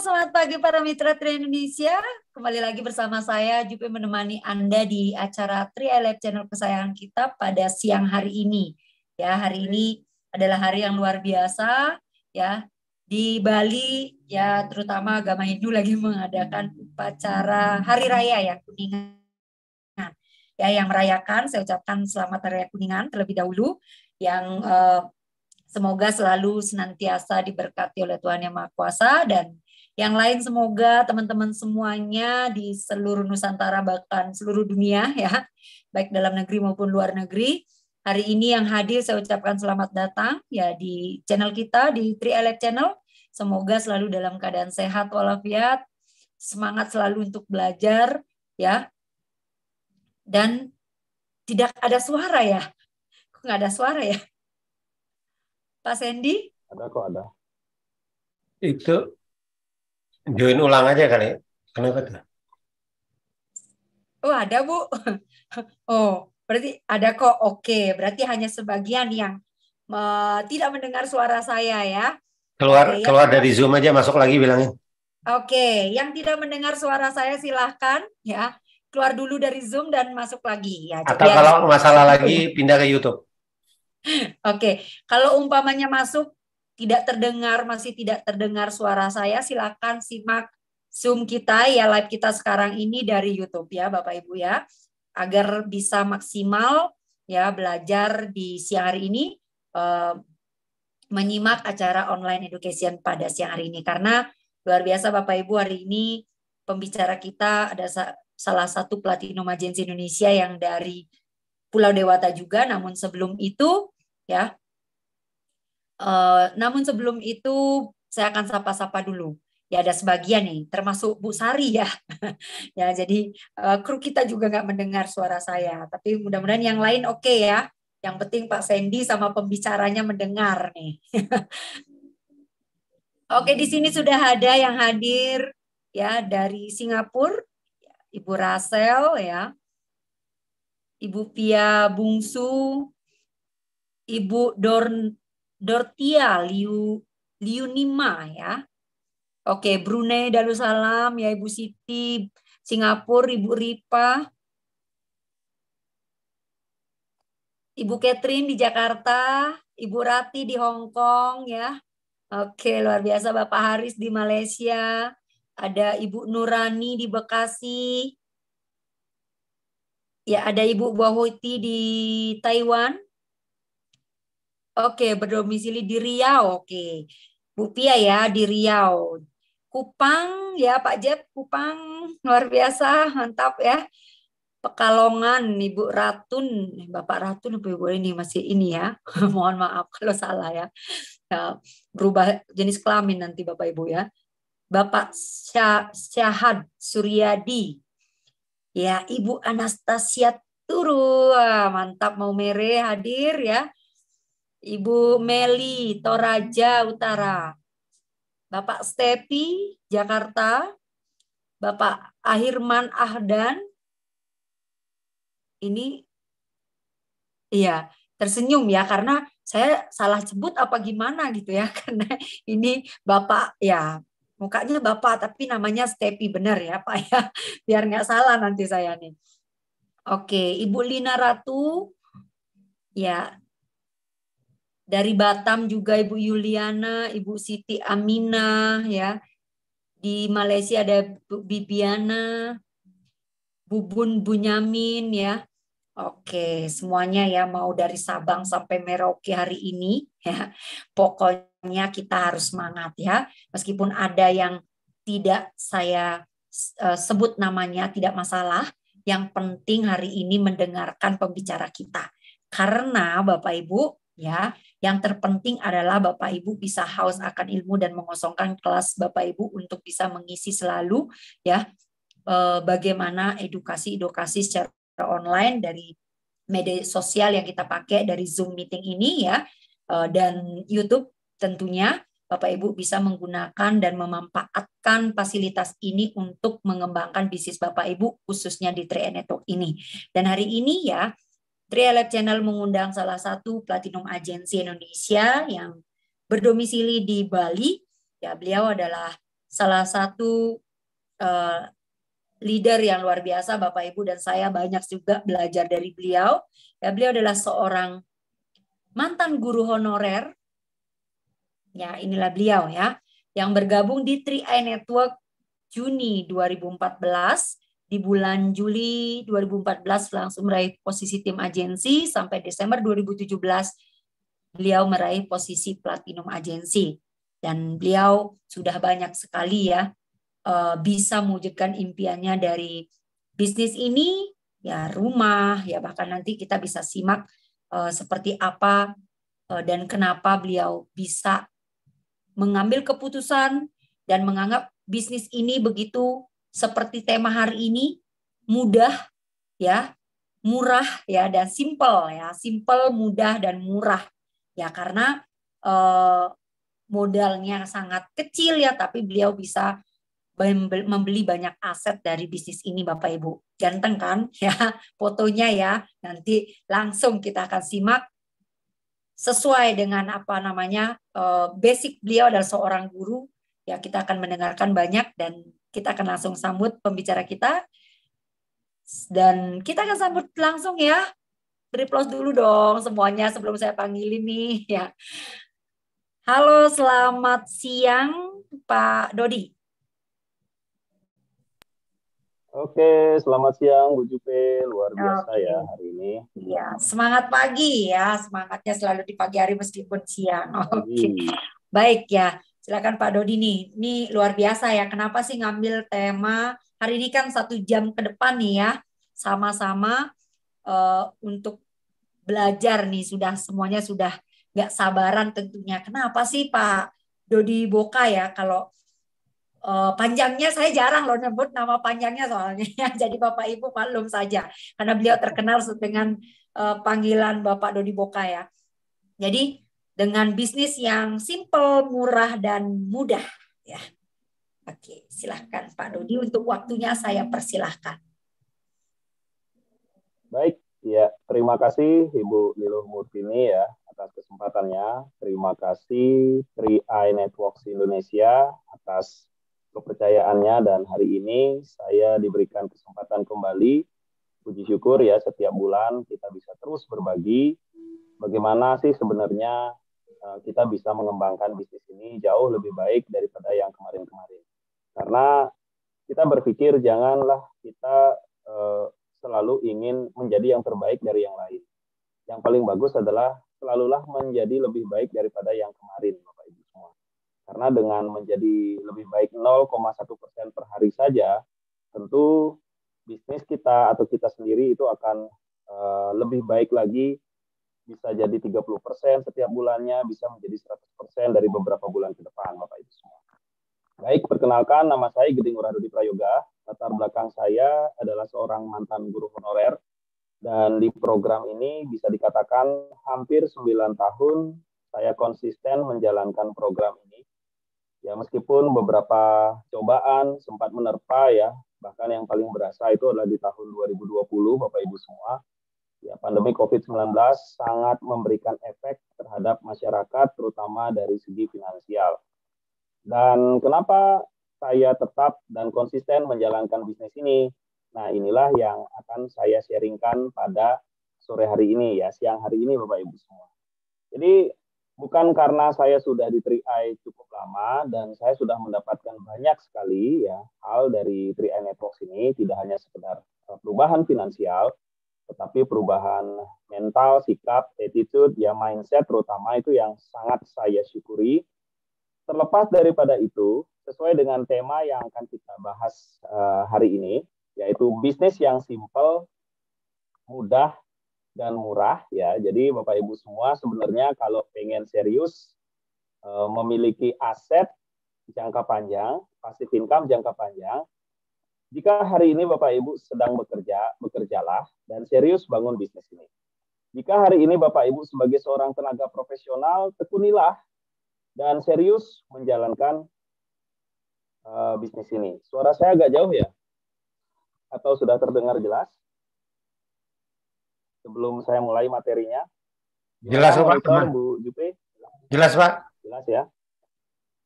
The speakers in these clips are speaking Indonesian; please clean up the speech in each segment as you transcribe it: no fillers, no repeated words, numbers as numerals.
Selamat pagi para mitra Tri Indonesia. Kembali lagi bersama saya, Jupi menemani Anda di acara Tri Live Channel kesayangan kita pada siang hari ini. Ya, hari ini adalah hari yang luar biasa ya. Di Bali ya, terutama agama Hindu lagi mengadakan upacara Hari Raya ya, Kuningan. Ya, yang merayakan, saya ucapkan selamat Hari Raya Kuningan terlebih dahulu, yang semoga selalu senantiasa diberkati oleh Tuhan Yang Maha Kuasa, dan yang lain semoga teman-teman semuanya di seluruh Nusantara bahkan seluruh dunia ya, baik dalam negeri maupun luar negeri. Hari ini yang hadir saya ucapkan selamat datang ya di channel kita, di Tri Live Channel. Semoga selalu dalam keadaan sehat walafiat, semangat selalu untuk belajar ya. Dan tidak ada suara ya. Kok nggak ada suara ya? Pak Sandy? Ada kok, ada. Itu join ulang aja kali. Kenapa tuh? Oh, ada, Bu. Oh, berarti ada kok. Oke, berarti hanya sebagian yang tidak mendengar suara saya ya. Oke, Keluar dari Zoom aja, masuk lagi bilangin. Oke, yang tidak mendengar suara saya silahkan ya. Keluar dulu dari Zoom dan masuk lagi ya. Atau kalau masalah lagi pindah ke YouTube. Oke, kalau umpamanya masuk tidak terdengar, masih tidak terdengar suara saya, silakan simak Zoom kita ya, live kita sekarang ini dari YouTube ya Bapak Ibu ya, agar bisa maksimal ya belajar di siang hari ini, menyimak acara online education pada siang hari ini, karena luar biasa Bapak Ibu, hari ini pembicara kita ada salah satu Platinum Agency Indonesia yang dari Pulau Dewata juga. Namun sebelum itu ya, saya akan sapa-sapa dulu. Ya, ada sebagian nih, termasuk Bu Sari ya. Ya, jadi kru kita juga nggak mendengar suara saya. Tapi mudah-mudahan yang lain oke ya. Yang penting Pak Sandy sama pembicaranya mendengar nih. Oke, di sini sudah ada yang hadir ya dari Singapura, Ibu Rasel ya, Ibu Pia Bungsu, Ibu Dortia Liunima ya. Oke, Brunei Darussalam ya, Ibu Siti, Singapura Ibu Ripa, Ibu Catherine di Jakarta, Ibu Rati di Hong Kong ya. Oke, luar biasa. Bapak Haris di Malaysia, ada Ibu Nurani di Bekasi, ya ada Ibu Wahoti di Taiwan. Oke, berdomisili di Riau. Oke, Bu Pia ya di Riau. Kupang ya Pak Jeb, Kupang luar biasa, mantap ya. Pekalongan Ibu Ratun, Bapak Ratun apa Ibu ini masih ini ya. Mohon maaf kalau salah ya. Ya, berubah jenis kelamin nanti Bapak Ibu ya. Bapak Syahad Suryadi. Ya, Ibu Anastasia Turu, mantap, mau mere hadir ya. Ibu Meli Toraja Utara. Bapak Stepi Jakarta. Bapak Ahirman Ahdan. Ini iya, tersenyum ya karena saya salah sebut apa gimana gitu ya. Karena ini Bapak ya, mukanya Bapak tapi namanya Stepi, benar ya Pak ya. Biar nggak salah nanti saya nih. Oke, Ibu Lina Ratu ya. Dari Batam juga Ibu Yuliana, Ibu Siti Aminah ya. Di Malaysia ada Bu Bibiana, Bubun Bunyamin ya. Oke, semuanya ya, mau dari Sabang sampai Merauke hari ini ya. Pokoknya kita harus semangat ya. Meskipun ada yang tidak saya sebut namanya, tidak masalah. Yang penting hari ini mendengarkan pembicara kita. Karena Bapak Ibu ya, yang terpenting adalah Bapak Ibu bisa haus akan ilmu dan mengosongkan kelas Bapak Ibu untuk bisa mengisi selalu ya, bagaimana edukasi secara online dari media sosial yang kita pakai, dari Zoom meeting ini ya, dan YouTube tentunya. Bapak Ibu bisa menggunakan dan memanfaatkan fasilitas ini untuk mengembangkan bisnis Bapak Ibu khususnya di Tri Network ini. Dan hari ini ya, Tri Live Channel mengundang salah satu Platinum Agency Indonesia yang berdomisili di Bali. Ya, beliau adalah salah satu uh, leader yang luar biasa, Bapak Ibu dan saya banyak juga belajar dari beliau. Ya, beliau adalah seorang mantan guru honorer. Ya, inilah beliau ya, yang bergabung di 3i Network Juni 2014. Di bulan Juli 2014 langsung meraih posisi tim agensi, sampai Desember 2017 beliau meraih posisi platinum agensi. Dan beliau sudah banyak sekali ya bisa mewujudkan impiannya dari bisnis ini, ya rumah, ya bahkan nanti kita bisa simak seperti apa dan kenapa beliau bisa mengambil keputusan dan menganggap bisnis ini begitu seperti tema hari ini, mudah ya, murah ya, dan simple ya, simple, mudah dan murah ya, karena modalnya sangat kecil ya, tapi beliau bisa membeli banyak aset dari bisnis ini, Bapak Ibu. Ganteng kan ya fotonya ya, nanti langsung kita akan simak sesuai dengan apa namanya basic beliau adalah seorang guru ya. Kita akan mendengarkan banyak dan kita akan langsung sambut pembicara kita, dan kita akan sambut langsung ya. Beri applause dulu dong semuanya sebelum saya panggil ini ya. Halo, selamat siang Pak Dodi. Oke, selamat siang Bu Jupe, luar biasa Oke. ya hari ini. Iya, semangat pagi ya, semangatnya selalu di pagi hari meskipun siang. Oke, baik ya, silakan Pak Dodi nih. Ini luar biasa ya, kenapa sih ngambil tema hari ini, kan 1 jam ke depan nih ya, sama-sama untuk belajar nih, semuanya sudah nggak sabaran tentunya. Kenapa sih Pak Dodi Boka ya, kalau panjangnya saya jarang loh nyebut nama panjangnya soalnya. Jadi Bapak Ibu maklum saja karena beliau terkenal dengan panggilan Bapak Dodi Boka ya. Jadi dengan bisnis yang simple, murah dan mudah ya. Oke, silahkan Pak Dodi, untuk waktunya saya persilahkan. Baik, ya terima kasih Ibu Niluh Murtini ya atas kesempatannya. Terima kasih 3i Networks Indonesia atas kepercayaannya, dan hari ini saya diberikan kesempatan kembali. Puji syukur ya, setiap bulan kita bisa terus berbagi bagaimana sih sebenarnya kita bisa mengembangkan bisnis ini jauh lebih baik daripada yang kemarin-kemarin. Karena kita berpikir janganlah kita selalu ingin menjadi yang terbaik dari yang lain. Yang paling bagus adalah selalulah menjadi lebih baik daripada yang kemarin, Bapak Ibu semua. Karena dengan menjadi lebih baik 0,1% per hari saja, tentu bisnis kita atau kita sendiri itu akan lebih baik lagi, bisa jadi 30% setiap bulannya, bisa menjadi 100% dari beberapa bulan ke depan, Bapak Ibu semua. Baik, perkenalkan, nama saya Geding Uradudi Prayoga. Latar belakang saya adalah seorang mantan guru honorer, dan di program ini bisa dikatakan hampir 9 tahun saya konsisten menjalankan program ini. Ya, meskipun beberapa cobaan sempat menerpa ya, bahkan yang paling berasa itu adalah di tahun 2020, Bapak Ibu semua. Ya, pandemi COVID-19 sangat memberikan efek terhadap masyarakat, terutama dari segi finansial. Dan kenapa saya tetap dan konsisten menjalankan bisnis ini? Nah, inilah yang akan saya sharingkan pada sore hari ini ya, siang hari ini Bapak Ibu semua. Jadi bukan karena saya sudah di 3i cukup lama dan saya sudah mendapatkan banyak sekali ya hal dari 3i Networks ini, tidak hanya sekedar perubahan finansial, tetapi perubahan mental, sikap, attitude, ya mindset terutama, itu yang sangat saya syukuri. Terlepas daripada itu, sesuai dengan tema yang akan kita bahas hari ini, yaitu bisnis yang simple, mudah, dan murah ya. Jadi Bapak Ibu semua sebenarnya kalau pengen serius memiliki aset jangka panjang, passive income jangka panjang, jika hari ini Bapak Ibu sedang bekerjalah dan serius bangun bisnis ini. Jika hari ini Bapak Ibu sebagai seorang tenaga profesional, tekunilah dan serius menjalankan bisnis ini. Suara saya agak jauh ya? Atau sudah terdengar jelas? Sebelum saya mulai materinya. Jelas Pak. Bu Jupe? Jelas Pak. Jelas ya?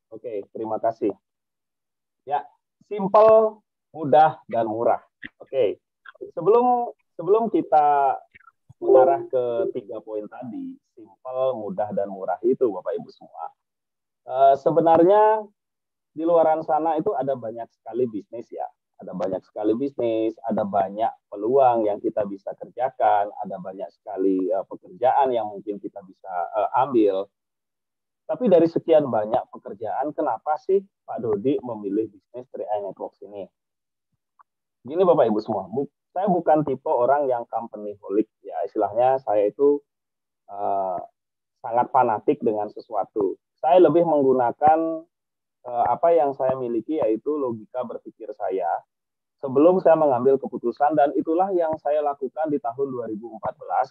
Oke, terima kasih. Ya, simple, mudah, dan murah. Oke, sebelum kita mengarah ke 3 poin tadi, simple, mudah, dan murah itu, Bapak Ibu semua. Sebenarnya di luaran sana itu ada banyak sekali bisnis ya. Ada banyak sekali bisnis, ada banyak peluang yang kita bisa kerjakan, ada banyak sekali pekerjaan yang mungkin kita bisa ambil. Tapi dari sekian banyak pekerjaan, kenapa sih Pak Dodi memilih bisnis 3i Networks ini? Gini Bapak Ibu semua, saya bukan tipe orang yang company holic ya, istilahnya saya itu uh, sangat fanatik dengan sesuatu. Saya lebih menggunakan apa yang saya miliki, yaitu logika berpikir saya sebelum saya mengambil keputusan, dan itulah yang saya lakukan di tahun 2014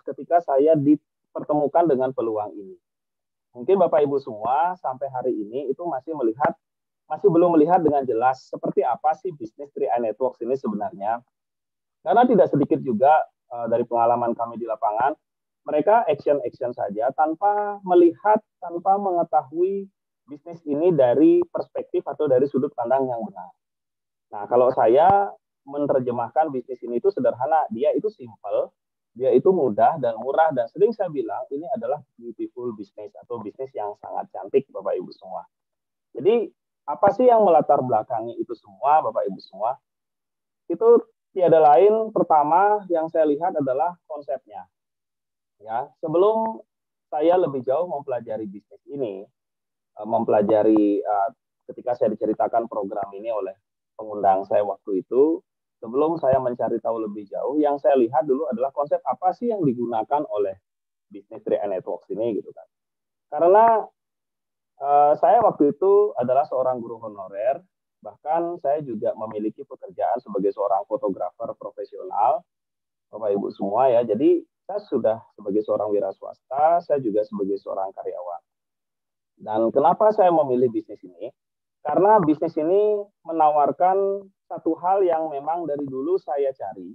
ketika saya dipertemukan dengan peluang ini. Mungkin Bapak Ibu semua sampai hari ini itu masih belum melihat dengan jelas seperti apa sih bisnis 3i Networks ini sebenarnya. Karena tidak sedikit juga dari pengalaman kami di lapangan, mereka action saja tanpa melihat, tanpa mengetahui bisnis ini dari perspektif atau dari sudut pandang yang benar. Nah, kalau saya menerjemahkan bisnis ini itu sederhana, dia itu simple, dia itu mudah dan murah, dan sering saya bilang ini adalah beautiful business atau bisnis yang sangat cantik Bapak Ibu semua. Jadi apa sih yang melatar belakangi itu semua Bapak Ibu semua? Itu tiada lain, pertama yang saya lihat adalah konsepnya. Ya, sebelum saya lebih jauh mempelajari bisnis ini, mempelajari ketika saya diceritakan program ini oleh pengundang saya waktu itu, sebelum saya mencari tahu lebih jauh, yang saya lihat dulu adalah konsep apa sih yang digunakan oleh bisnis 3i Networks ini gitu kan. Karena saya waktu itu adalah seorang guru honorer, bahkan saya juga memiliki pekerjaan sebagai seorang fotografer profesional, Bapak Ibu semua ya. Jadi saya sudah sebagai seorang wira swasta, saya juga sebagai seorang karyawan. Dan kenapa saya memilih bisnis ini? Karena bisnis ini menawarkan satu hal yang memang dari dulu saya cari,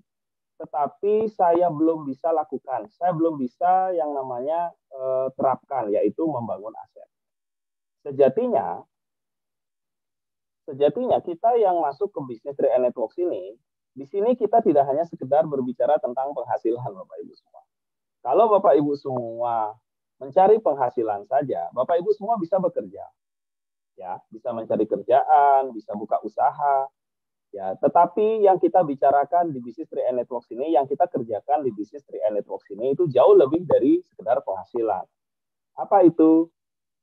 tetapi saya belum bisa lakukan. Saya belum bisa yang namanya terapkan, yaitu membangun aset. Sejatinya kita yang masuk ke bisnis 3i Networks ini, di sini kita tidak hanya sekedar berbicara tentang penghasilan Bapak Ibu semua. Kalau Bapak Ibu semua mencari penghasilan saja, Bapak Ibu semua bisa bekerja. Ya, bisa mencari kerjaan, bisa buka usaha. Ya, tetapi yang kita bicarakan di bisnis 3i Networks ini, yang kita kerjakan di bisnis 3i Networks ini itu jauh lebih dari sekedar penghasilan. Apa itu?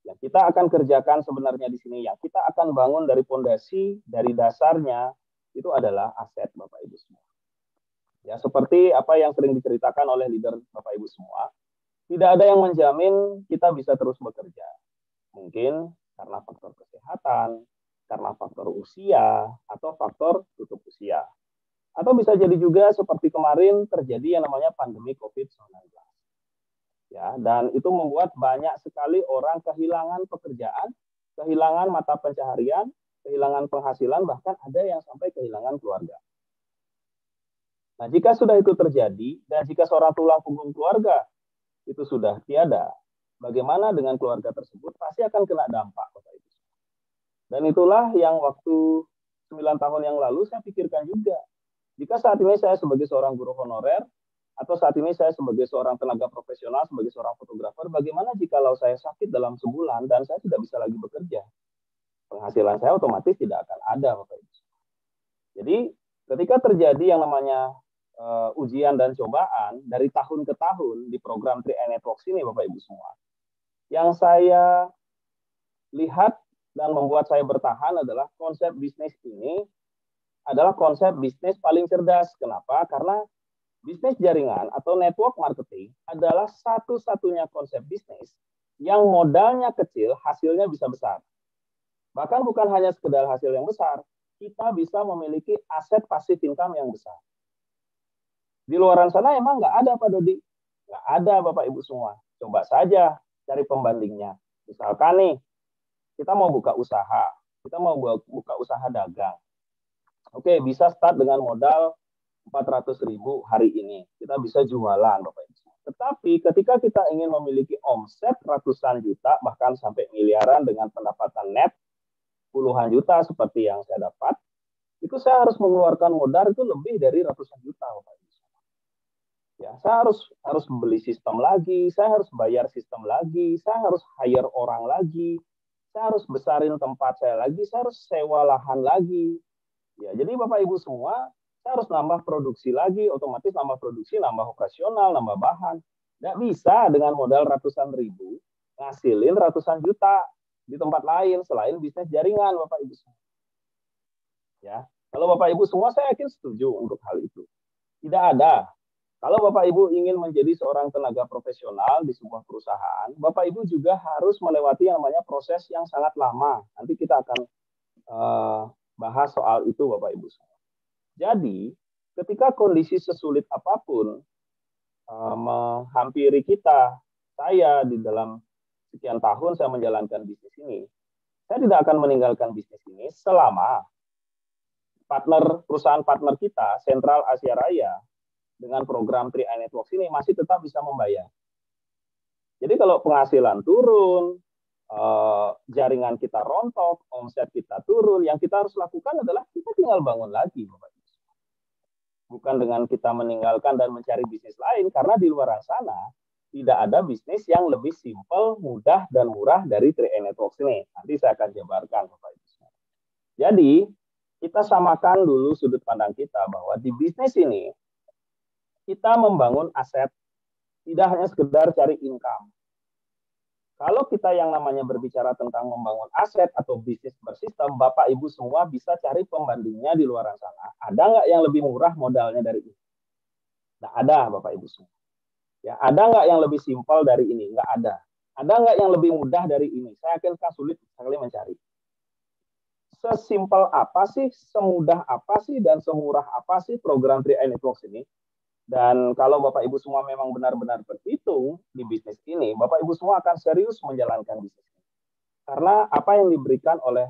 Yang kita akan kerjakan sebenarnya di sini, yang kita akan bangun dari fondasi, dari dasarnya, itu adalah aset Bapak Ibu semua. Ya, seperti apa yang sering diceritakan oleh leader Bapak Ibu semua, tidak ada yang menjamin kita bisa terus bekerja. Mungkin karena faktor kesehatan, karena faktor usia, atau faktor tutup usia. Atau bisa jadi juga seperti kemarin terjadi yang namanya pandemi COVID-19. Ya, dan itu membuat banyak sekali orang kehilangan pekerjaan, kehilangan mata pencaharian, kehilangan penghasilan, bahkan ada yang sampai kehilangan keluarga. Nah, jika sudah itu terjadi, dan jika seorang tulang punggung keluarga itu sudah tiada, bagaimana dengan keluarga tersebut? Pasti akan kena dampak. Dan itulah yang waktu 9 tahun yang lalu saya pikirkan juga. Jika saat ini saya sebagai seorang guru honorer, atau saat ini saya sebagai seorang tenaga profesional, sebagai seorang fotografer, bagaimana jikalau saya sakit dalam sebulan dan saya tidak bisa lagi bekerja? Penghasilan saya otomatis tidak akan ada, Bapak Ibu. Jadi ketika terjadi yang namanya ujian dan cobaan dari tahun ke tahun di program 3i Networks ini, Bapak Ibu semua, yang saya lihat dan membuat saya bertahan adalah konsep bisnis ini adalah konsep bisnis paling cerdas. Kenapa? Karena bisnis jaringan atau network marketing adalah satu-satunya konsep bisnis yang modalnya kecil, hasilnya bisa besar. Bahkan bukan hanya sekedar hasil yang besar, kita bisa memiliki aset passive income yang besar. Di luaran sana emang nggak ada Pak Dodi. Nggak ada Bapak Ibu semua. Coba saja cari pembandingnya. Misalkan nih, kita mau buka usaha. Kita mau buka usaha dagang. Oke, bisa start dengan modal 400.000 hari ini. Kita bisa jualan Bapak Ibu. Tetapi ketika kita ingin memiliki omset ratusan juta, bahkan sampai miliaran dengan pendapatan net, puluhan juta seperti yang saya dapat, itu saya harus mengeluarkan modal itu lebih dari ratusan juta, Bapak Ibu. Ya, saya harus beli sistem lagi, saya harus bayar sistem lagi, saya harus hire orang lagi, saya harus besarin tempat saya lagi, saya harus sewa lahan lagi. Ya, jadi Bapak Ibu semua, saya harus nambah produksi lagi, otomatis nambah produksi, nambah operasional, nambah bahan. Nggak bisa dengan modal ratusan ribu, ngasilin ratusan juta di tempat lain selain bisnis jaringan, Bapak Ibu semua. Ya, kalau Bapak Ibu semua saya yakin setuju untuk hal itu. Tidak ada. Kalau Bapak Ibu ingin menjadi seorang tenaga profesional di sebuah perusahaan, Bapak Ibu juga harus melewati yang namanya proses yang sangat lama. Nanti kita akan bahas soal itu, Bapak Ibu semua. Jadi, ketika kondisi sesulit apapun menghampiri kita, saya di dalam sekian tahun saya menjalankan bisnis ini, saya tidak akan meninggalkan bisnis ini selama perusahaan partner kita, Sentral Asia Raya, dengan program 3i Networks ini masih tetap bisa membayar. Jadi kalau penghasilan turun, jaringan kita rontok, omset kita turun, yang kita harus lakukan adalah kita tinggal bangun lagi, Bapak Ibu. Bukan dengan kita meninggalkan dan mencari bisnis lain, karena di luar sana tidak ada bisnis yang lebih simpel, mudah, dan murah dari 3i Networks ini. Nanti saya akan jabarkan, Bapak Ibu. Jadi, kita samakan dulu sudut pandang kita bahwa di bisnis ini, kita membangun aset, tidak hanya sekedar cari income. Kalau kita yang namanya berbicara tentang membangun aset atau bisnis bersistem, Bapak Ibu semua bisa cari pembandingnya di luar sana. Ada nggak yang lebih murah modalnya dari ini? Nggak ada, Bapak Ibu semua. Ya, ada nggak yang lebih simpel dari ini? Nggak ada. Ada nggak yang lebih mudah dari ini? Saya akan sulit sekali mencari. Sesimpel apa sih, semudah apa sih, dan semurah apa sih program 3i Networks ini? Dan kalau Bapak Ibu semua memang benar-benar berhitung di bisnis ini, Bapak Ibu semua akan serius menjalankan bisnis ini. Karena apa yang diberikan oleh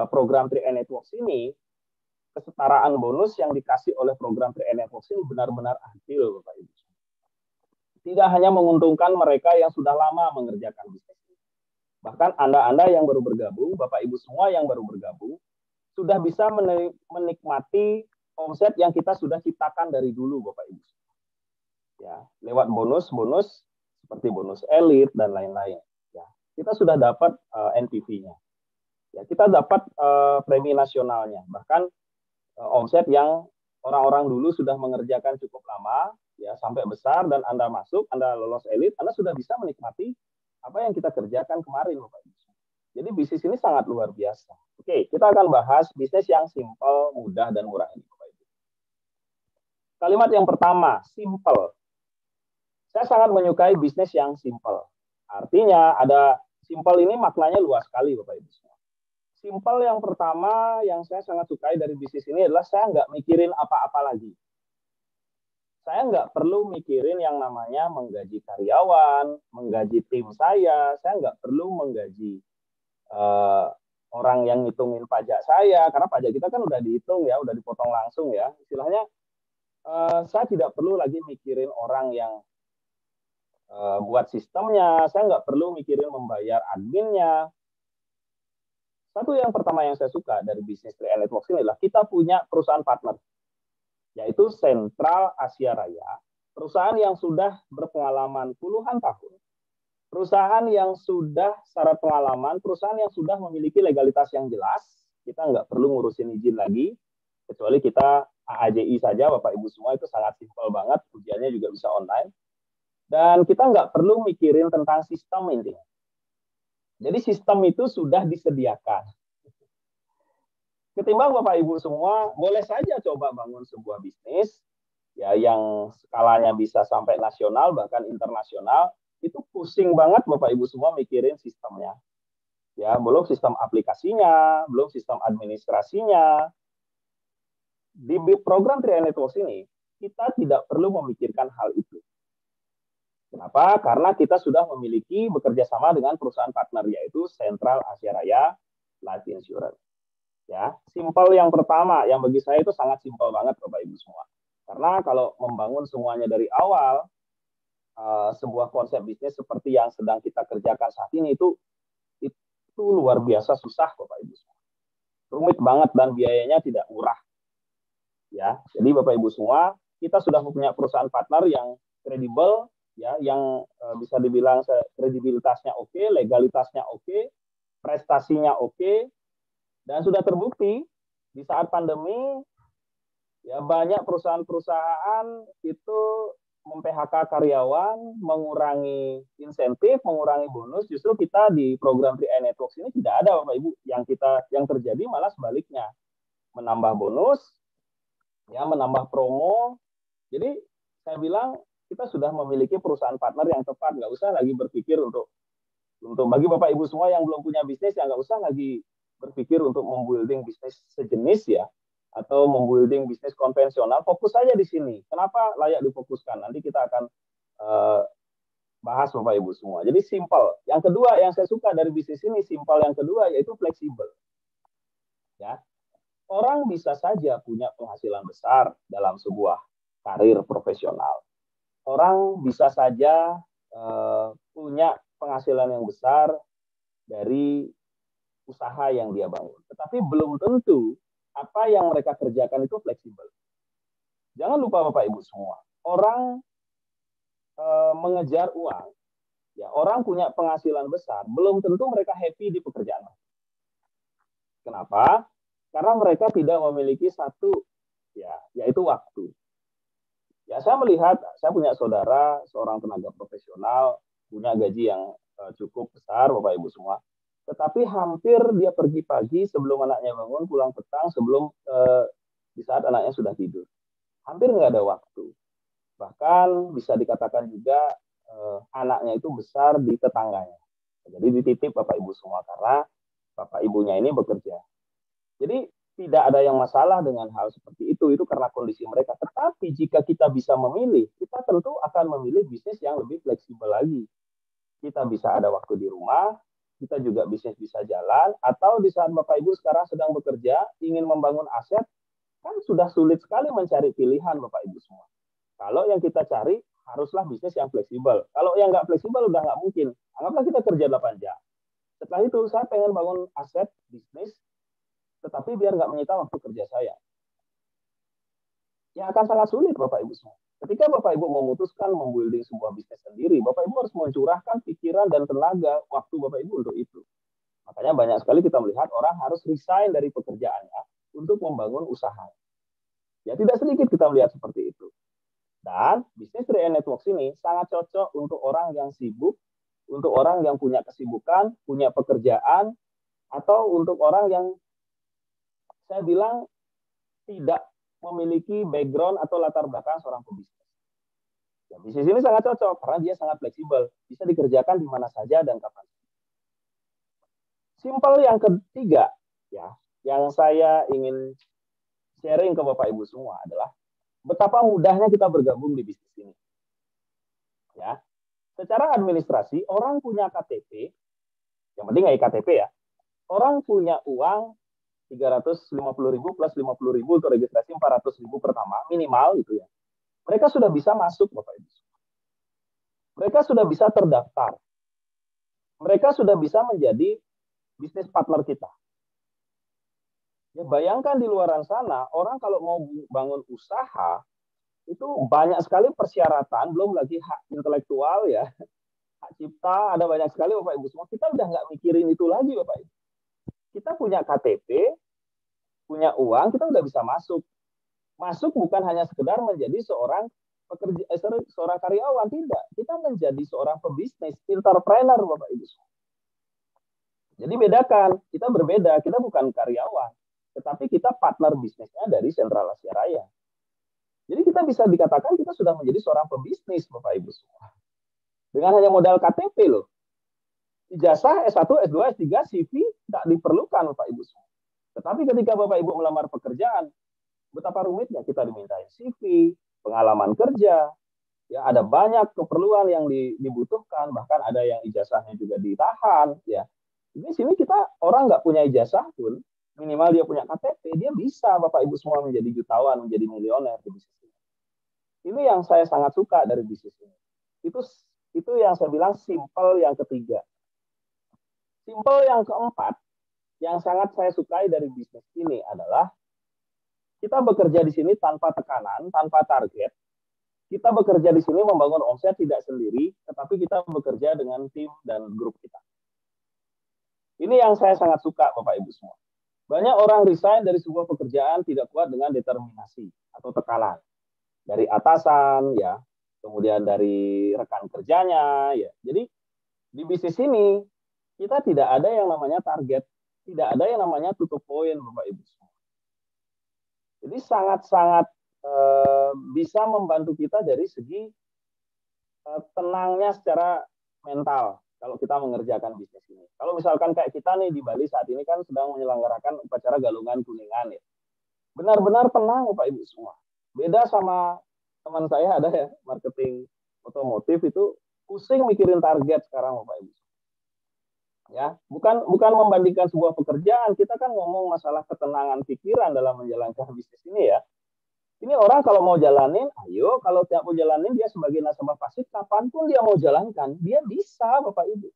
program 3i Networks ini, kesetaraan bonus yang dikasih oleh program 3i Networks ini benar-benar adil, Bapak Ibu. Tidak hanya menguntungkan mereka yang sudah lama mengerjakan bisnis ini. Bahkan Anda yang baru bergabung, Bapak Ibu semua yang baru bergabung, sudah bisa menikmati omset yang kita sudah ciptakan dari dulu, Bapak Ibu. Ya, lewat bonus-bonus seperti bonus elit dan lain-lain. Ya, kita sudah dapat NPV-nya. Ya, kita dapat premi nasionalnya. Bahkan omset yang orang-orang dulu sudah mengerjakan cukup lama, ya sampai besar, dan Anda masuk, Anda lolos elit, Anda sudah bisa menikmati apa yang kita kerjakan kemarin, Bapak Ibu. Jadi bisnis ini sangat luar biasa. Oke, kita akan bahas bisnis yang simpel, mudah, dan murah ini. Kalimat yang pertama, simple. Saya sangat menyukai bisnis yang simple. Artinya, ada simple ini maknanya luas sekali, Bapak Ibu. Simple yang pertama yang saya sangat sukai dari bisnis ini adalah saya nggak mikirin apa-apa lagi. Saya nggak perlu mikirin yang namanya menggaji karyawan, menggaji tim saya nggak perlu menggaji orang yang ngitungin pajak saya, karena pajak kita kan udah dihitung ya, udah dipotong langsung ya. Istilahnya, saya tidak perlu lagi mikirin orang yang buat sistemnya, saya nggak perlu mikirin membayar adminnya. Satu yang pertama yang saya suka dari bisnis 3i Networks ini adalah kita punya perusahaan partner, yaitu Sentral Asia Raya, perusahaan yang sudah berpengalaman puluhan tahun, perusahaan yang sudah syarat pengalaman, perusahaan yang sudah memiliki legalitas yang jelas, kita nggak perlu ngurusin izin lagi, kecuali kita AAJI saja, Bapak Ibu semua, itu sangat simpel banget, ujiannya juga bisa online. Dan kita nggak perlu mikirin tentang sistem intinya. Jadi sistem itu sudah disediakan. Ketimbang Bapak Ibu semua, boleh saja coba bangun sebuah bisnis, ya yang skalanya bisa sampai nasional, bahkan internasional, itu pusing banget Bapak Ibu semua mikirin sistemnya. Ya, belum sistem aplikasinya, belum sistem administrasinya. Di program 3i Networks ini, kita tidak perlu memikirkan hal itu. Kenapa? Karena kita sudah memiliki bekerja sama dengan perusahaan partner, yaitu Sentral Asia Raya Life Insurance. Ya, simpel yang pertama, yang bagi saya itu sangat simpel banget, Bapak Ibu semua. Karena kalau membangun semuanya dari awal, sebuah konsep bisnis seperti yang sedang kita kerjakan saat ini itu itu luar biasa susah Bapak Ibu semua. Rumit banget dan biayanya tidak murah. Ya, jadi Bapak Ibu semua, kita sudah punya perusahaan partner yang kredibel, ya, yang bisa dibilang kredibilitasnya oke, legalitasnya oke, prestasinya oke, dan sudah terbukti di saat pandemi, ya banyak perusahaan-perusahaan itu mem-PHK karyawan, mengurangi insentif, mengurangi bonus. Justru kita di program 3i Networks ini tidak ada Bapak Ibu. Yang terjadi malah sebaliknya, menambah bonus, ya, menambah promo. Jadi saya bilang kita sudah memiliki perusahaan partner yang tepat. Nggak usah lagi berpikir untuk bagi Bapak Ibu semua yang belum punya bisnis, ya nggak usah lagi berpikir untuk membuilding bisnis sejenis, ya, atau membuilding bisnis konvensional. Fokus saja di sini. Kenapa layak difokuskan? Nanti kita akan bahas Bapak Ibu semua. Jadi simple. Yang kedua yang saya suka dari bisnis ini, simple yang kedua, yaitu fleksibel. Ya, orang bisa saja punya penghasilan besar dalam sebuah karir profesional. Orang bisa saja punya penghasilan yang besar dari usaha yang dia bangun. Tetapi belum tentu apa yang mereka kerjakan itu fleksibel. Jangan lupa Bapak Ibu semua, orang mengejar uang, ya, orang punya penghasilan besar, belum tentu mereka happy di pekerjaan. Kenapa? Karena mereka tidak memiliki satu, ya, yaitu waktu. Ya, saya melihat, saya punya saudara, seorang tenaga profesional, punya gaji yang cukup besar, Bapak Ibu semua. Tetapi hampir dia pergi pagi sebelum anaknya bangun, pulang petang sebelum di saat anaknya sudah tidur. Hampir nggak ada waktu. Bahkan bisa dikatakan juga anaknya itu besar di tetangganya. Jadi dititip Bapak Ibu semua karena Bapak Ibunya ini bekerja. Jadi tidak ada yang masalah dengan hal seperti itu karena kondisi mereka. Tetapi jika kita bisa memilih, kita tentu akan memilih bisnis yang lebih fleksibel lagi. Kita bisa ada waktu di rumah, kita juga bisnis bisa jalan, atau di saat Bapak Ibu sekarang sedang bekerja, ingin membangun aset, kan sudah sulit sekali mencari pilihan Bapak Ibu semua. Kalau yang kita cari, haruslah bisnis yang fleksibel. Kalau yang nggak fleksibel, udah nggak mungkin. Anggaplah kita kerja 8 jam. Setelah itu, saya pengen bangun aset bisnis, tetapi biar nggak menyita waktu kerja saya. Ya akan sangat sulit Bapak Ibu semua. Ketika Bapak Ibu memutuskan membuilding sebuah bisnis sendiri, Bapak Ibu harus mencurahkan pikiran dan tenaga waktu Bapak Ibu untuk itu. Makanya banyak sekali kita melihat orang harus resign dari pekerjaannya untuk membangun usaha. Ya tidak sedikit kita melihat seperti itu. Dan bisnis 3i Networks ini sangat cocok untuk orang yang sibuk, untuk orang yang punya kesibukan, punya pekerjaan, atau untuk orang yang saya bilang tidak memiliki background atau latar belakang seorang pebisnis. Ya, bisnis ini sangat cocok karena dia sangat fleksibel, bisa dikerjakan di mana saja dan kapan. Simple yang ketiga, ya, yang saya ingin sharing ke Bapak Ibu semua adalah betapa mudahnya kita bergabung di bisnis ini. Ya, secara administrasi orang punya KTP, yang penting nggak KTP ya. Orang punya uang 350.000 plus 50.000 untuk registrasi, 400.000 pertama minimal gitu ya. Mereka sudah bisa masuk Bapak Ibu. Mereka sudah bisa terdaftar. Mereka sudah bisa menjadi bisnis partner kita. Ya bayangkan di luaran sana orang kalau mau bangun usaha itu banyak sekali persyaratan, belum lagi hak intelektual ya, hak cipta, ada banyak sekali Bapak Ibu semua. Kita udah nggak mikirin itu lagi Bapak Ibu. Kita punya KTP, punya uang, kita udah bisa masuk. Masuk bukan hanya sekedar menjadi seorang seorang karyawan, tidak. Kita menjadi seorang pebisnis, entrepreneur Bapak Ibu. Jadi bedakan, kita berbeda, kita bukan karyawan, tetapi kita partner bisnisnya dari Sentral Asia Raya. Jadi kita bisa dikatakan kita sudah menjadi seorang pebisnis Bapak Ibu semua. Dengan hanya modal KTP loh. Ijazah S1, S2, S3, CV tidak diperlukan Bapak Ibu semua. Tetapi ketika Bapak Ibu melamar pekerjaan, betapa rumitnya kita dimintain CV, pengalaman kerja, ya ada banyak keperluan yang dibutuhkan, bahkan ada yang ijazahnya juga ditahan, ya. Di sini kita orang nggak punya ijazah pun, minimal dia punya KTP, dia bisa Bapak Ibu semua menjadi jutawan, menjadi milioner di bisnis ini. Ini yang saya sangat suka dari bisnis ini. Itu yang saya bilang simple yang ketiga. Simple yang keempat, yang sangat saya sukai dari bisnis ini adalah kita bekerja di sini tanpa tekanan, tanpa target. Kita bekerja di sini membangun omset tidak sendiri, tetapi kita bekerja dengan tim dan grup kita. Ini yang saya sangat suka, Bapak Ibu semua. Banyak orang resign dari sebuah pekerjaan tidak kuat dengan determinasi atau tekanan dari atasan, ya, kemudian dari rekan kerjanya, ya. Jadi di bisnis ini kita tidak ada yang namanya target, tidak ada yang namanya tutup poin, Bapak Ibu semua. Jadi sangat-sangat bisa membantu kita dari segi tenangnya secara mental kalau kita mengerjakan bisnis ini. Kalau misalkan kayak kita nih di Bali saat ini kan sedang menyelenggarakan upacara Galungan Kuningan ya. Benar-benar tenang Bapak Ibu semua. Beda sama teman saya ada ya, marketing otomotif itu pusing mikirin target sekarang Bapak Ibu. Ya, bukan membandingkan sebuah pekerjaan, kita kan ngomong masalah ketenangan pikiran dalam menjalankan bisnis ini ya. Ini orang kalau mau jalanin, ayo. Kalau tidak mau jalanin, dia sebagai nasabah pasif, kapanpun dia mau jalankan, dia bisa, Bapak Ibu.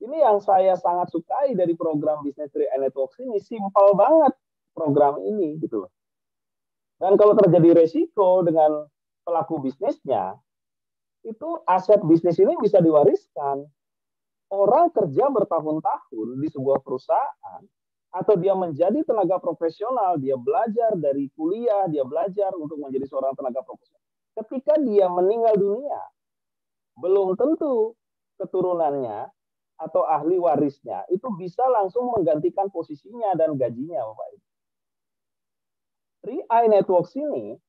Ini yang saya sangat sukai dari program Business 3i Networks ini. Simpel banget program ini, gitu loh. Dan kalau terjadi resiko dengan pelaku bisnisnya, itu aset bisnis ini bisa diwariskan. Orang kerja bertahun-tahun di sebuah perusahaan, atau dia menjadi tenaga profesional, dia belajar dari kuliah, dia belajar untuk menjadi seorang tenaga profesional. Ketika dia meninggal dunia, belum tentu keturunannya atau ahli warisnya itu bisa langsung menggantikan posisinya dan gajinya, Bapak Ibu. 3i Networks ini,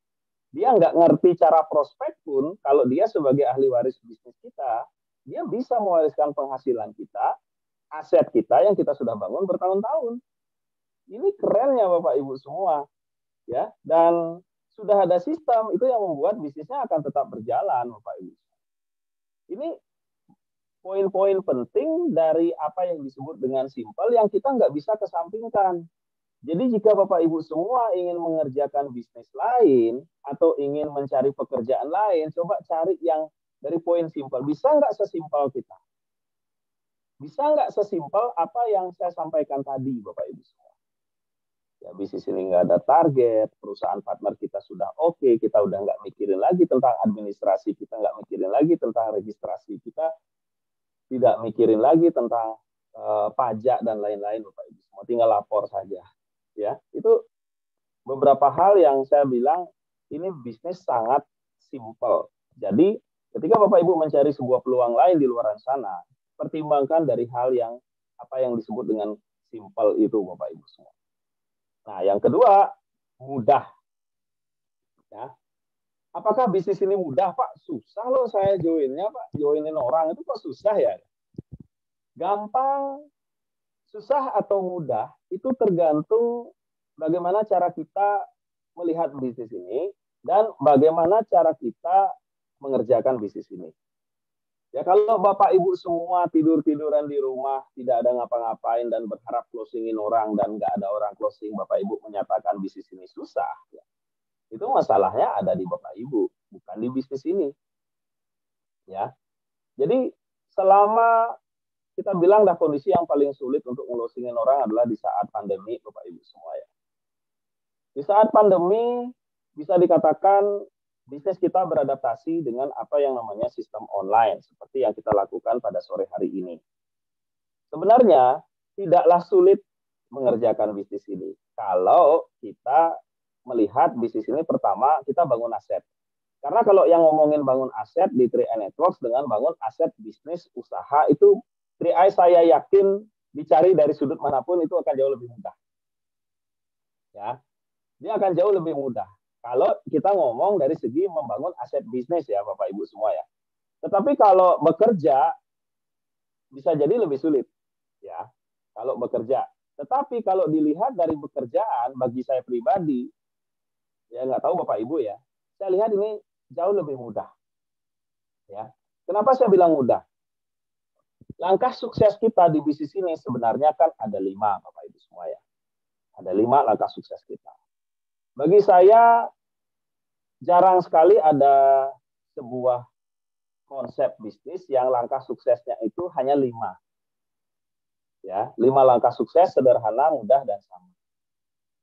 dia nggak ngerti cara prospek pun, kalau dia sebagai ahli waris bisnis kita, dia bisa mewariskan penghasilan kita, aset kita yang kita sudah bangun bertahun-tahun. Ini kerennya Bapak Ibu semua, ya. Dan sudah ada sistem itu yang membuat bisnisnya akan tetap berjalan, Bapak Ibu. Ini poin-poin penting dari apa yang disebut dengan simple yang kita nggak bisa kesampingkan. Jadi jika Bapak Ibu semua ingin mengerjakan bisnis lain atau ingin mencari pekerjaan lain, coba cari yang dari poin simple. Bisa nggak sesimpel kita? Bisa nggak sesimpel apa yang saya sampaikan tadi, Bapak Ibu semua? Ya, bisnis ini nggak ada target, perusahaan partner kita sudah oke, kita udah nggak mikirin lagi tentang administrasi, kita nggak mikirin lagi tentang registrasi, kita tidak mikirin lagi tentang pajak dan lain-lain, Bapak Ibu semua, tinggal lapor saja. Ya, itu beberapa hal yang saya bilang ini bisnis sangat simpel. Jadi ketika Bapak Ibu mencari sebuah peluang lain di luar sana, pertimbangkan dari hal yang apa yang disebut dengan simpel itu, Bapak Ibu semua. Nah, yang kedua, mudah. Ya. Apakah bisnis ini mudah, Pak? Susah loh saya joinnya, Pak. Joinin orang itu kok susah ya? Gampang, susah atau mudah, itu tergantung bagaimana cara kita melihat bisnis ini dan bagaimana cara kita mengerjakan bisnis ini. Ya, kalau Bapak Ibu semua tidur-tiduran di rumah, tidak ada ngapa-ngapain dan berharap closingin orang dan nggak ada orang closing, Bapak Ibu menyatakan bisnis ini susah. Ya. Itu masalahnya ada di Bapak Ibu, bukan di bisnis ini. Ya, jadi selama kita bilang dah kondisi yang paling sulit untuk closingin orang adalah di saat pandemi, Bapak Ibu semua ya. Di saat pandemi bisa dikatakan bisnis kita beradaptasi dengan apa yang namanya sistem online, seperti yang kita lakukan pada sore hari ini. Sebenarnya, tidaklah sulit mengerjakan bisnis ini. Kalau kita melihat bisnis ini, pertama, kita bangun aset. Karena kalau yang ngomongin bangun aset di 3i Networks dengan bangun aset bisnis, usaha, itu 3i saya yakin dicari dari sudut manapun itu akan jauh lebih mudah. Ya, dia akan jauh lebih mudah. Kalau kita ngomong dari segi membangun aset bisnis ya Bapak Ibu semua ya. Tetapi kalau bekerja bisa jadi lebih sulit ya kalau bekerja. Tetapi kalau dilihat dari pekerjaan bagi saya pribadi ya nggak tahu Bapak Ibu ya. Saya lihat ini jauh lebih mudah. Ya. Kenapa saya bilang mudah? Langkah sukses kita di bisnis ini sebenarnya kan ada 5 Bapak Ibu semua ya. Ada 5 langkah sukses kita. Bagi saya jarang sekali ada sebuah konsep bisnis yang langkah suksesnya itu hanya 5. Ya, 5 langkah sukses sederhana, mudah, dan sama.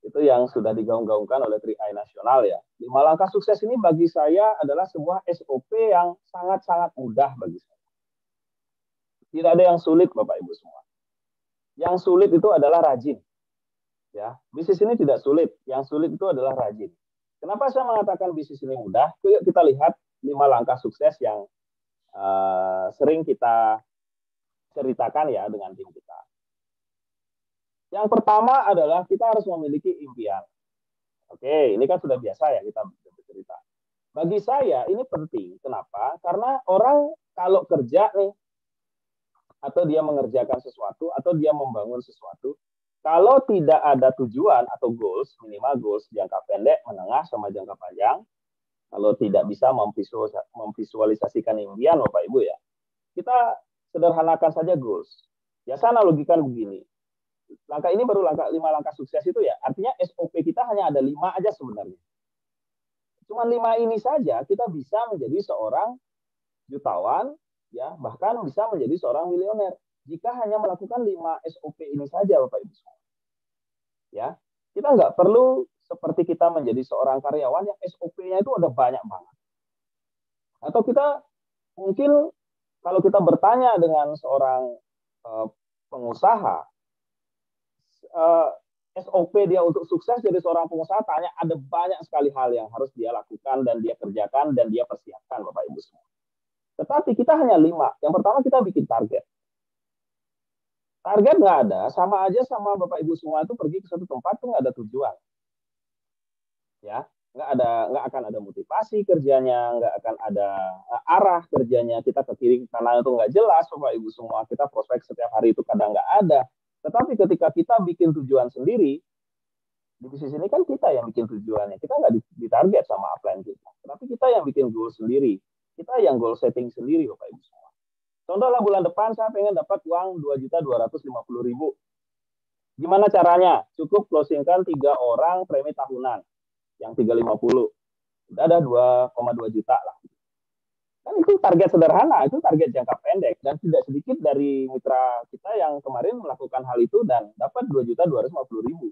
Itu yang sudah digaung-gaungkan oleh 3i Nasional ya. 5 langkah sukses ini bagi saya adalah sebuah SOP yang sangat-sangat mudah bagi saya. Tidak ada yang sulit Bapak Ibu semua. Yang sulit itu adalah rajin. Ya, bisnis ini tidak sulit. Yang sulit itu adalah rajin. Kenapa saya mengatakan bisnis ini mudah? Yuk kita lihat 5 langkah sukses yang sering kita ceritakan ya dengan tim kita. Yang pertama adalah kita harus memiliki impian. Oke, ini kan sudah biasa ya kita bercerita. Bagi saya ini penting. Kenapa? Karena orang kalau kerja nih, atau dia mengerjakan sesuatu, atau dia membangun sesuatu, kalau tidak ada tujuan atau goals, minimal goals jangka pendek, menengah, sama jangka panjang, kalau tidak bisa memvisualisasikan impian, Bapak Ibu ya, kita sederhanakan saja goals. Ya saya analogikan begini. Langkah ini baru 5 langkah sukses itu ya. Artinya SOP kita hanya ada 5 aja sebenarnya. Cuma 5 ini saja kita bisa menjadi seorang jutawan, ya bahkan bisa menjadi seorang milioner. Jika hanya melakukan 5 SOP ini saja, Bapak Ibu. Ya, kita nggak perlu seperti kita menjadi seorang karyawan yang SOP-nya itu ada banyak banget. Atau kita mungkin kalau kita bertanya dengan seorang pengusaha, SOP dia untuk sukses jadi seorang pengusaha, tanya ada banyak sekali hal yang harus dia lakukan dan dia kerjakan dan dia persiapkan Bapak Ibu semua. Tetapi kita hanya 5. Yang pertama kita bikin target. Target nggak ada, sama aja sama Bapak Ibu semua itu pergi ke suatu tempat tuh nggak ada tujuan. Ya, nggak akan ada motivasi kerjanya, nggak akan ada arah kerjanya. Kita ke kiri ke kanan itu nggak jelas Bapak Ibu semua. Kita prospek setiap hari itu kadang nggak ada. Tetapi ketika kita bikin tujuan sendiri, di bisnis ini kan kita yang bikin tujuannya. Kita nggak ditarget sama upline kita. Tetapi kita yang bikin goal sendiri. Kita yang goal setting sendiri, Bapak Ibu semua. Contohnya bulan depan saya pengen dapat uang 2.250.000. Gimana caranya? Cukup closingkan 3 orang premi tahunan. Yang 350. Udah ada 2,2 juta lah. Kan itu target sederhana, itu target jangka pendek. Dan tidak sedikit dari mitra kita yang kemarin melakukan hal itu dan dapat 2.250.000.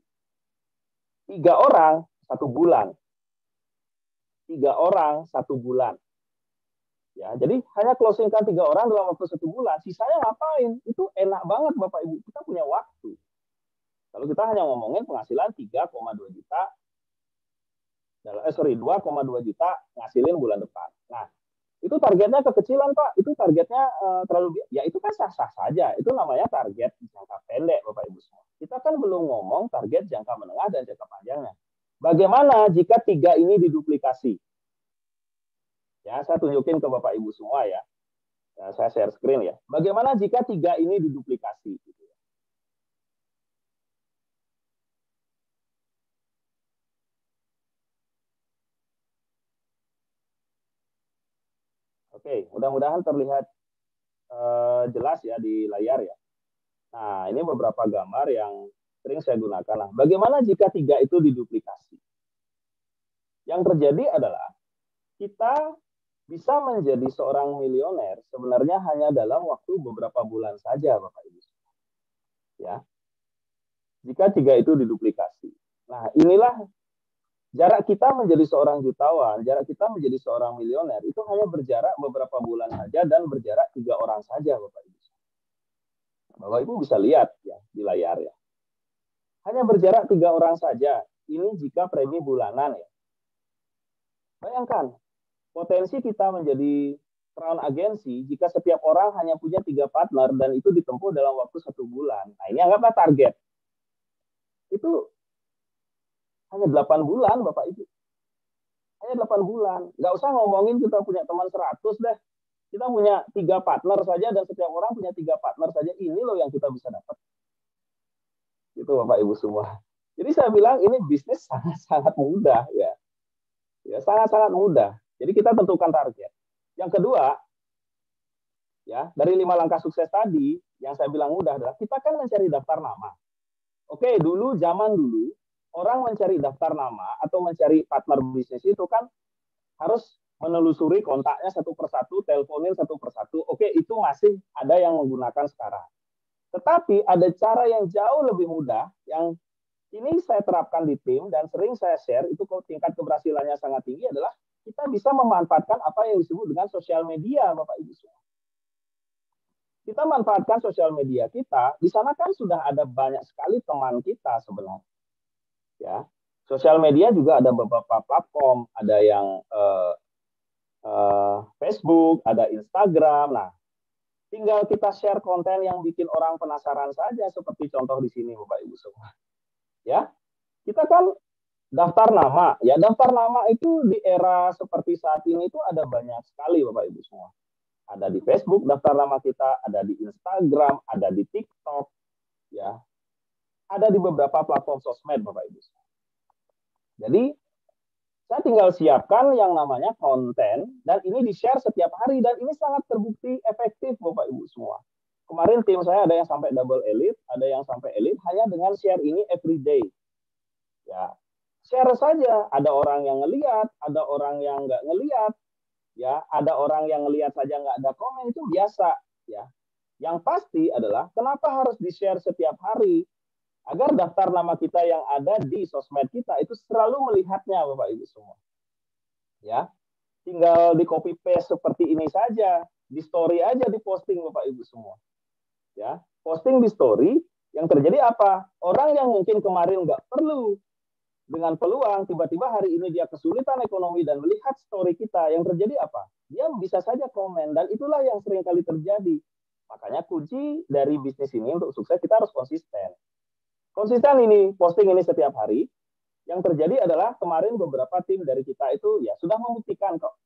3 orang 1 bulan. 3 orang 1 bulan. Ya, jadi hanya closingkan 3 orang dalam waktu 1 bulan. Sisanya ngapain? Itu enak banget Bapak Ibu. Kita punya waktu. Kalau kita hanya ngomongin penghasilan 3,2 juta, 2,2 juta ngasilin bulan depan. Nah, itu targetnya kekecilan Pak, itu targetnya terlalu, ya itu kan sah-sah saja, itu namanya target jangka pendek Bapak Ibu semua. Kita kan belum ngomong target jangka menengah dan jangka panjangnya. Bagaimana jika 3 ini diduplikasi? Ya, saya tunjukin ke Bapak Ibu semua ya. Saya share screen ya. Bagaimana jika 3 ini diduplikasi? Oke, mudah-mudahan terlihat jelas ya di layar ya. Nah, ini beberapa gambar yang sering saya gunakan. Nah, bagaimana jika 3 itu diduplikasi? Yang terjadi adalah kita bisa menjadi seorang milioner sebenarnya hanya dalam waktu beberapa bulan saja, Bapak Ibu. Ya. Jika 3 itu diduplikasi. Nah, inilah jarak kita menjadi seorang jutawan, jarak kita menjadi seorang milioner itu hanya berjarak beberapa bulan saja dan berjarak 3 orang saja, Bapak Ibu. Bapak Ibu bisa lihat ya di layar ya. Hanya berjarak 3 orang saja. Ini jika premi bulanan ya. Bayangkan, potensi kita menjadi crown agensi jika setiap orang hanya punya 3 partner dan itu ditempuh dalam waktu 1 bulan. Nah, ini anggaplah target. Itu hanya 8 bulan, Bapak Ibu. Hanya 8 bulan. Nggak usah ngomongin kita punya teman 100 deh. Kita punya 3 partner saja dan setiap orang punya 3 partner saja. Ini loh yang kita bisa dapat. Itu Bapak Ibu semua. Jadi saya bilang ini bisnis sangat-sangat mudah ya. Ya, sangat-sangat mudah. Jadi kita tentukan target. Yang kedua, ya, dari 5 langkah sukses tadi, yang saya bilang mudah adalah kita kan mencari daftar nama. Oke, zaman dulu, orang mencari daftar nama atau mencari partner bisnis itu kan harus menelusuri kontaknya satu persatu, teleponin satu persatu. Oke, itu masih ada yang menggunakan sekarang. Tetapi ada cara yang jauh lebih mudah yang ini saya terapkan di tim dan sering saya share, itu tingkat keberhasilannya sangat tinggi, adalah kita bisa memanfaatkan apa yang disebut dengan sosial media, Bapak Ibu semua. Kita manfaatkan sosial media kita, di sana kan sudah ada banyak sekali teman kita sebenarnya. Ya, sosial media juga ada beberapa platform, ada yang Facebook, ada Instagram. Nah, tinggal kita share konten yang bikin orang penasaran saja, seperti contoh di sini, Bapak Ibu semua. Ya, kita kan daftar nama, ya daftar nama itu di era seperti saat ini itu ada banyak sekali, Bapak Ibu semua. Ada di Facebook daftar nama kita, ada di Instagram, ada di TikTok, ya, ada di beberapa platform sosmed, Bapak Ibu. Jadi saya tinggal siapkan yang namanya konten, dan ini di-share setiap hari, dan ini sangat terbukti efektif, Bapak Ibu semua. Kemarin tim saya ada yang sampai double elite, ada yang sampai elite, hanya dengan share ini every day. Ya, share saja, ada orang yang ngelihat, ada orang yang nggak ngelihat, ya, ada orang yang ngelihat saja nggak ada komen, itu biasa. Ya, yang pasti adalah kenapa harus di-share setiap hari? Agar daftar nama kita yang ada di sosmed kita itu selalu melihatnya, Bapak Ibu semua. Ya, tinggal di copy paste seperti ini saja, di story aja di posting, Bapak Ibu semua. Ya, posting di story, yang terjadi apa? Orang yang mungkin kemarin nggak perlu dengan peluang, tiba-tiba hari ini dia kesulitan ekonomi dan melihat story kita, yang terjadi apa? Dia bisa saja komen, dan itulah yang sering kali terjadi. Makanya kunci dari bisnis ini untuk sukses kita harus konsisten. Konsisten ini, posting ini setiap hari. Yang terjadi adalah kemarin beberapa tim dari kita itu ya sudah membuktikan kok.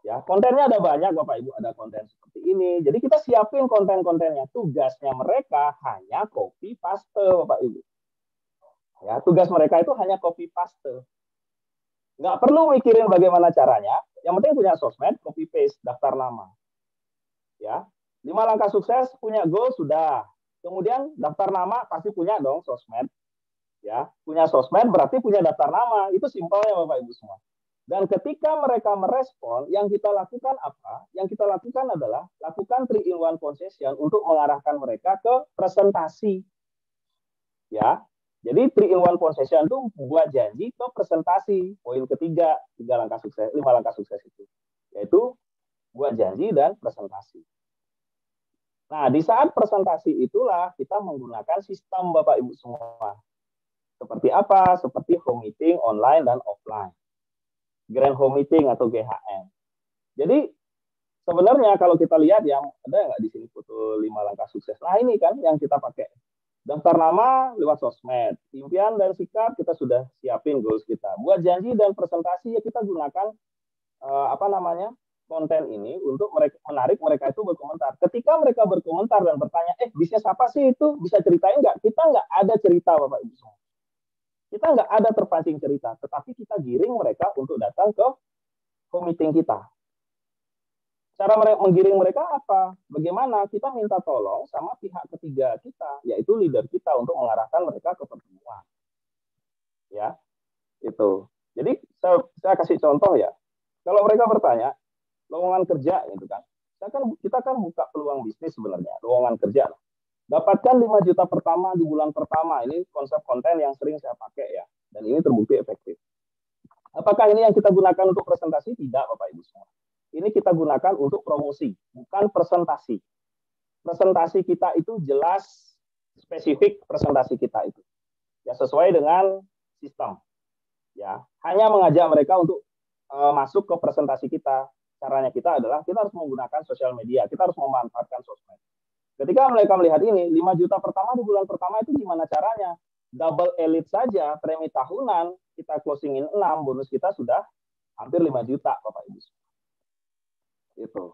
Ya, kontennya ada banyak, Bapak Ibu, ada konten seperti ini. Jadi kita siapin konten-kontennya. Tugasnya mereka hanya copy paste, Bapak Ibu. Ya, tugas mereka itu hanya copy paste. Nggak perlu mikirin bagaimana caranya. Yang penting punya sosmed, copy paste, daftar nama. Ya, 5 langkah sukses, punya goal sudah. Kemudian daftar nama pasti punya dong sosmed. Ya, punya sosmed berarti punya daftar nama. Itu simpelnya, Bapak Ibu semua. Dan ketika mereka merespon, yang kita lakukan apa? Yang kita lakukan adalah lakukan 3-in-1 concession untuk mengarahkan mereka ke presentasi. Ya. Jadi 3-in-1 concession itu buat janji ke presentasi. Poin ketiga, 5 langkah sukses itu. Yaitu buat janji dan presentasi. Nah, di saat presentasi itulah kita menggunakan sistem, Bapak Ibu semua. Seperti apa? Seperti home meeting online dan offline. Grand home meeting atau GHM. Jadi sebenarnya kalau kita lihat yang ada nggak di sini foto 5 langkah sukses. Nah, ini kan yang kita pakai. Daftar nama lewat sosmed. Impian dan sikap kita sudah siapin goals kita. Buat janji dan presentasi ya kita gunakan konten ini untuk menarik mereka itu berkomentar. Ketika mereka berkomentar dan bertanya, bisnis apa sih itu? Bisa ceritain nggak? Kita nggak ada cerita, Bapak Ibu semua. Kita nggak ada terpancing cerita, tetapi kita giring mereka untuk datang ke home meeting kita. Cara menggiring mereka apa? Bagaimana? Kita minta tolong sama pihak ketiga kita, yaitu leader kita, untuk mengarahkan mereka ke pertemuan. Ya, itu. Jadi saya kasih contoh ya. Kalau mereka bertanya, lowongan kerja gitu kan. Kita kan buka peluang bisnis sebenarnya, lowongan kerja. Dapatkan 5 juta pertama di bulan pertama. Ini konsep konten yang sering saya pakai ya. Dan ini terbukti efektif. Apakah ini yang kita gunakan untuk presentasi? Tidak, Bapak Ibu semua. Ini kita gunakan untuk promosi, bukan presentasi. Presentasi kita itu jelas, spesifik presentasi kita itu. Ya, sesuai dengan sistem. Ya, hanya mengajak mereka untuk masuk ke presentasi kita. Caranya kita adalah kita harus menggunakan sosial media, kita harus memanfaatkan sosmed. Ketika mereka melihat ini, 5 juta pertama di bulan pertama itu gimana caranya? Double elite saja, premi tahunan, kita closingin 6, bonus kita sudah hampir 5 juta, Bapak Ibu. Itu.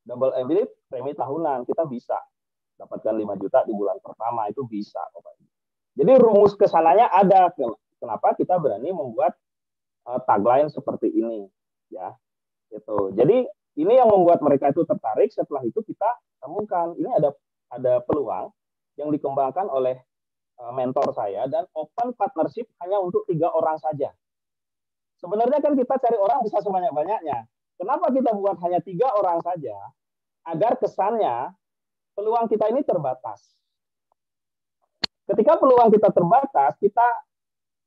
Double elite, premi tahunan, kita bisa dapatkan 5 juta di bulan pertama, itu bisa, Bapak Ibu. Jadi rumus kesananya ada. Kenapa kita berani membuat tagline seperti ini? Ya. Itu. Jadi ini yang membuat mereka itu tertarik. Setelah itu kita temukan ini ada peluang yang dikembangkan oleh mentor saya dan open partnership hanya untuk 3 orang saja. Sebenarnya kan kita cari orang bisa sebanyak-banyaknya. Kenapa kita buat hanya 3 orang saja? Agar kesannya peluang kita ini terbatas. Ketika peluang kita terbatas, kita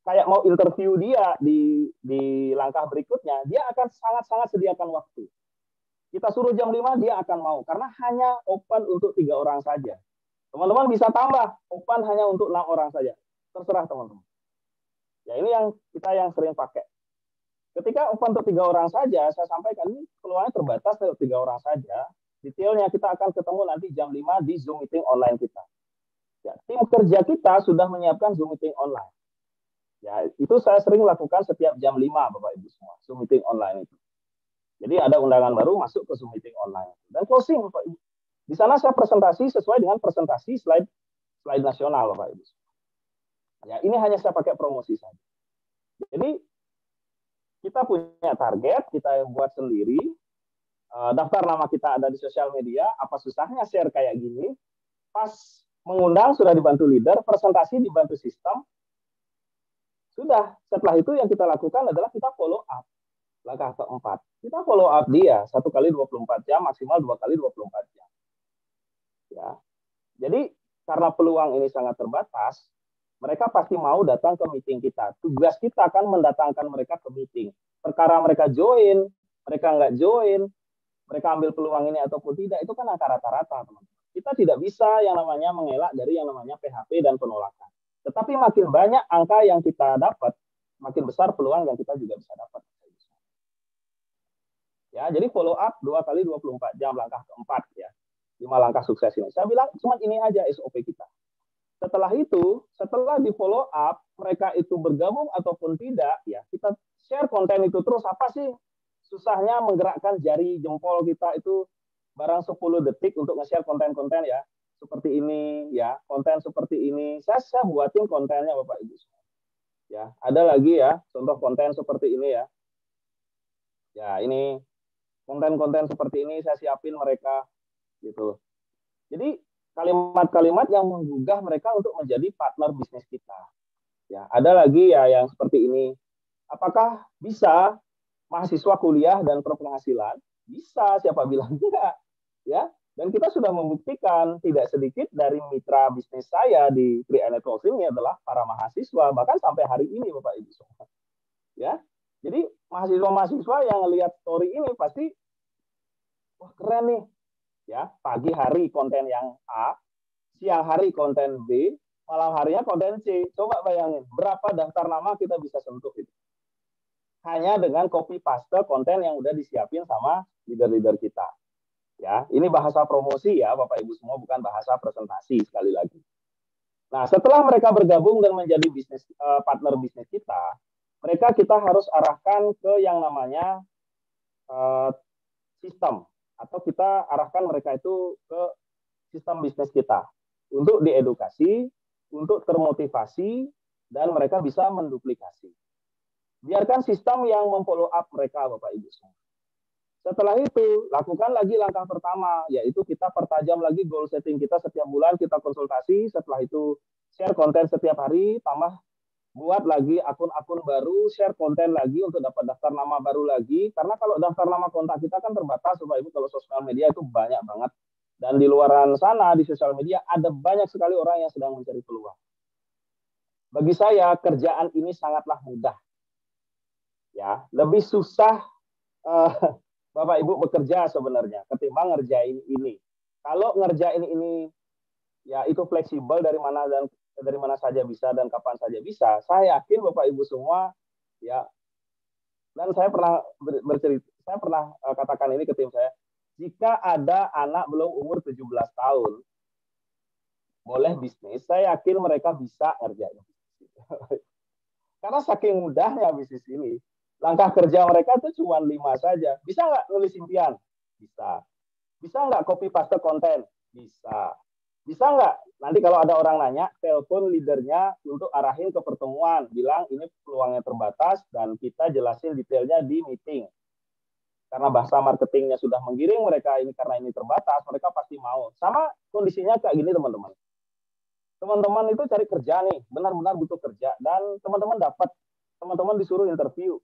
kayak mau interview dia di langkah berikutnya, dia akan sangat-sangat sediakan waktu. Kita suruh jam 5, dia akan mau. Karena hanya open untuk 3 orang saja. Teman-teman bisa tambah, open hanya untuk 6 orang saja. Terserah teman-teman. Ya ini yang kita yang sering pakai. Ketika open untuk 3 orang saja, saya sampaikan ini peluangnya terbatas untuk 3 orang saja. Detailnya kita akan ketemu nanti jam 5 di Zoom meeting online kita. Ya, tim kerja kita sudah menyiapkan Zoom meeting online. Ya, itu saya sering lakukan setiap jam 5, Bapak Ibu semua, Zoom meeting online itu. Jadi ada undangan baru masuk ke Zoom meeting online. Dan closing, Bapak Ibu. Di sana saya presentasi sesuai dengan presentasi slide nasional, Bapak Ibu. Ya, ini hanya saya pakai promosi saja. Jadi kita punya target, kita buat sendiri. Daftar nama kita ada di sosial media. Apa susahnya share kayak gini? Pas mengundang sudah dibantu leader, presentasi dibantu sistem. Sudah. Setelah itu yang kita lakukan adalah kita follow up. Langkah keempat, kita follow up dia 1 kali 24 jam, maksimal 2 kali 24 jam. Ya. Jadi karena peluang ini sangat terbatas, mereka pasti mau datang ke meeting kita. Tugas kita akan mendatangkan mereka ke meeting. Perkara mereka join, mereka nggak join, mereka ambil peluang ini ataupun tidak, itu kan angka rata-rata, teman-teman. Kita tidak bisa yang namanya mengelak dari yang namanya PHP dan penolakan. Tetapi makin banyak angka yang kita dapat, makin besar peluang yang kita juga bisa dapat. Ya, jadi follow up 2 kali 24 jam langkah keempat ya. 5 langkah sukses ini. Saya bilang cuma ini aja SOP kita. Setelah itu, setelah di follow up, mereka itu bergabung ataupun tidak, ya kita share konten itu terus. Apa sih susahnya menggerakkan jari jempol kita itu barang 10 detik untuk nge-share konten-konten ya. Seperti ini ya, konten seperti ini. Saya buatin kontennya Bapak Ibu. Ya, ada lagi ya, contoh konten seperti ini ya. Ya, ini konten-konten seperti ini saya siapin mereka gitu. Jadi kalimat-kalimat yang menggugah mereka untuk menjadi partner bisnis kita. Ya, ada lagi ya yang seperti ini. Apakah bisa mahasiswa kuliah dan berpenghasilan? Bisa, siapa bilang enggak? Ya, dan kita sudah membuktikan tidak sedikit dari mitra bisnis saya di 3i Networks ini adalah para mahasiswa, bahkan sampai hari ini Bapak Ibu semua. Ya, jadi mahasiswa-mahasiswa yang lihat story ini pasti, wah keren nih. Ya, pagi hari konten yang A, siang hari konten B, malam harinya konten C. Coba bayangin, berapa daftar nama kita bisa sentuh itu. Hanya dengan copy paste konten yang udah disiapin sama leader-leader kita. Ya, ini bahasa promosi ya Bapak Ibu semua, bukan bahasa presentasi sekali lagi. Nah, setelah mereka bergabung dan menjadi partner bisnis kita harus arahkan ke yang namanya sistem, atau kita arahkan mereka itu ke sistem bisnis kita untuk diedukasi, untuk termotivasi, dan mereka bisa menduplikasi. Biarkan sistem yang memfollow up mereka, Bapak Ibu semua. Setelah itu, lakukan lagi langkah pertama, yaitu kita pertajam lagi goal setting kita setiap bulan, kita konsultasi, setelah itu share konten setiap hari, tambah buat lagi akun-akun baru, share konten lagi untuk dapat daftar nama baru lagi. Karena kalau daftar nama kontak kita kan terbatas, Bapak Ibu, kalau sosial media itu banyak banget. Dan di luaran sana, di sosial media, ada banyak sekali orang yang sedang mencari peluang. Bagi saya, kerjaan ini sangatlah mudah. Ya, lebih susah Bapak Ibu bekerja sebenarnya ketimbang ngerjain ini. Kalau ngerjain ini ya itu fleksibel dari mana saja bisa dan kapan saja bisa. Saya yakin Bapak Ibu semua ya, dan saya pernah bercerita, saya pernah katakan ini ke tim saya, jika ada anak belum umur 17 tahun boleh bisnis, saya yakin mereka bisa ngerjain. Karena saking mudahnya bisnis ini. Langkah kerja mereka itu cuma 5 saja. Bisa nggak nulis impian? Bisa. Bisa nggak copy paste konten? Bisa. Bisa nggak? Nanti kalau ada orang nanya, telepon leadernya untuk arahin ke pertemuan. Bilang ini peluangnya terbatas dan kita jelasin detailnya di meeting. Karena bahasa marketingnya sudah menggiring mereka ini, karena ini terbatas, mereka pasti mau. Sama kondisinya kayak gini teman-teman. Teman-teman itu cari kerja nih, benar-benar butuh kerja. Dan teman-teman dapat, teman-teman disuruh interview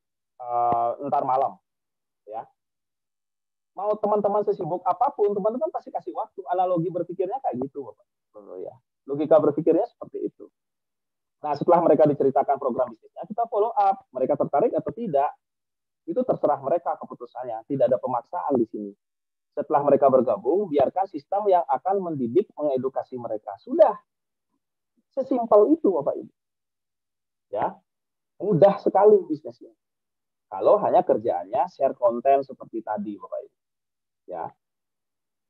ntar malam, ya. Mau teman-teman sesibuk apapun, teman-teman pasti kasih waktu. Analogi berpikirnya kayak gitu, Bapak. Ya. Logika berpikirnya seperti itu. Nah, setelah mereka diceritakan program bisnisnya, kita follow up. Mereka tertarik atau tidak, itu terserah mereka keputusannya. Tidak ada pemaksaan di sini. Setelah mereka bergabung, biarkan sistem yang akan mendidik, mengedukasi mereka. Sudah. Sesimpel itu, Bapak Ibu. Ya, mudah sekali bisnisnya. Kalau hanya kerjaannya share konten seperti tadi, Bapak Ibu. Ya.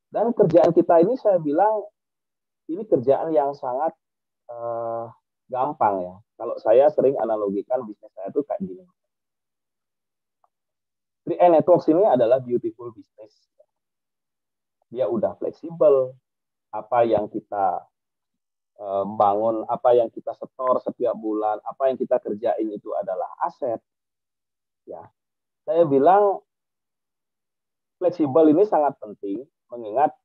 Dan kerjaan kita ini saya bilang ini kerjaan yang sangat gampang ya. Kalau saya sering analogikan bisnis saya itu kayak gini. 3i Networks ini adalah beautiful business. Dia udah fleksibel. Apa yang kita bangun, apa yang kita setor setiap bulan, apa yang kita kerjain itu adalah aset. Ya, saya bilang fleksibel ini sangat penting, mengingat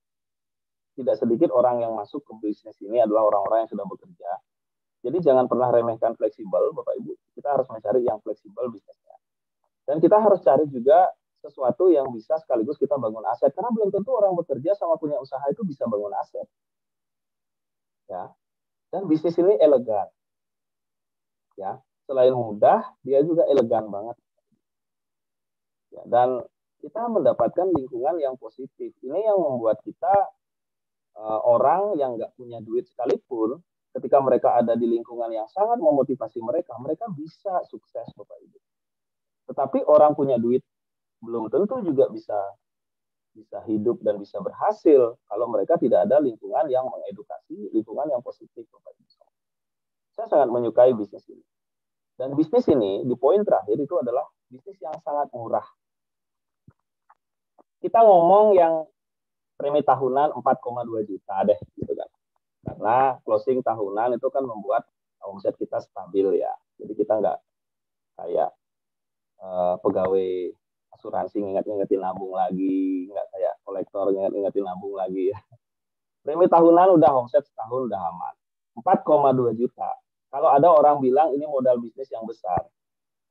tidak sedikit orang yang masuk ke bisnis ini adalah orang-orang yang sudah bekerja. Jadi jangan pernah remehkan fleksibel, Bapak Ibu. Kita harus mencari yang fleksibel bisnisnya. Dan kita harus cari juga sesuatu yang bisa sekaligus kita bangun aset. Karena belum tentu orang bekerja sama punya usaha itu bisa bangun aset. Ya. Dan bisnis ini elegan. Ya. Selain mudah, dia juga elegan banget. Ya. Dan kita mendapatkan lingkungan yang positif. Ini yang membuat kita orang yang nggak punya duit sekalipun, ketika mereka ada di lingkungan yang sangat memotivasi mereka, mereka bisa sukses, Bapak Ibu. Tetapi orang punya duit belum tentu juga bisa hidup dan bisa berhasil kalau mereka tidak ada lingkungan yang mengedukasi, lingkungan yang positif, Bapak Ibu. Saya sangat menyukai bisnis ini. Dan bisnis ini, di poin terakhir itu adalah bisnis yang sangat murah. Kita ngomong yang premi tahunan 4,2 juta deh, gitu kan. Karena closing tahunan itu kan membuat omset kita stabil ya. Jadi kita nggak kayak pegawai asuransi ngingetin nabung lagi, nggak kayak kolektor ngingetin nabung lagi ya. Premi tahunan udah omset setahun udah aman. 4,2 juta. Kalau ada orang bilang ini modal bisnis yang besar,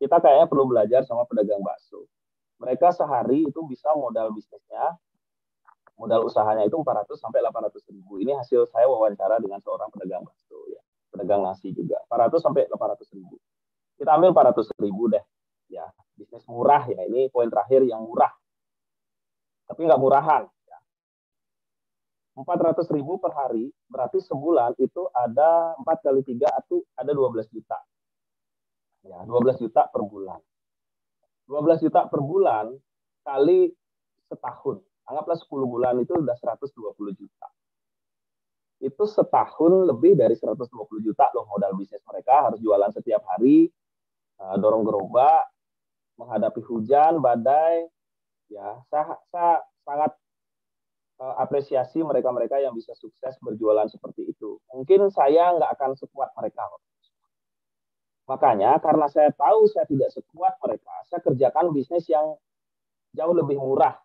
kita kayaknya perlu belajar sama pedagang bakso. Mereka sehari itu bisa modal bisnisnya, modal usahanya itu 400 sampai 800 ribu. Ini hasil saya wawancara dengan seorang pedagang bakso ya, pedagang nasi juga. 400 sampai 800 ribu. Kita ambil 400 ribu deh. Ya, bisnis murah ya. Ini poin terakhir yang murah. Tapi nggak murahan. Ya. 400 ribu per hari, berarti sebulan itu ada 4 kali 3 itu ada 12 juta. Ya, 12 juta per bulan. 12 juta per bulan kali setahun. Anggaplah 10 bulan itu udah 120 juta. Itu setahun lebih dari 120 juta loh modal bisnis mereka. Harus jualan setiap hari, dorong gerobak, menghadapi hujan, badai. Ya, saya sangat apresiasi mereka-mereka yang bisa sukses berjualan seperti itu. Mungkin saya nggak akan sekuat mereka. Makanya karena saya tahu saya tidak sekuat mereka, saya kerjakan bisnis yang jauh lebih murah,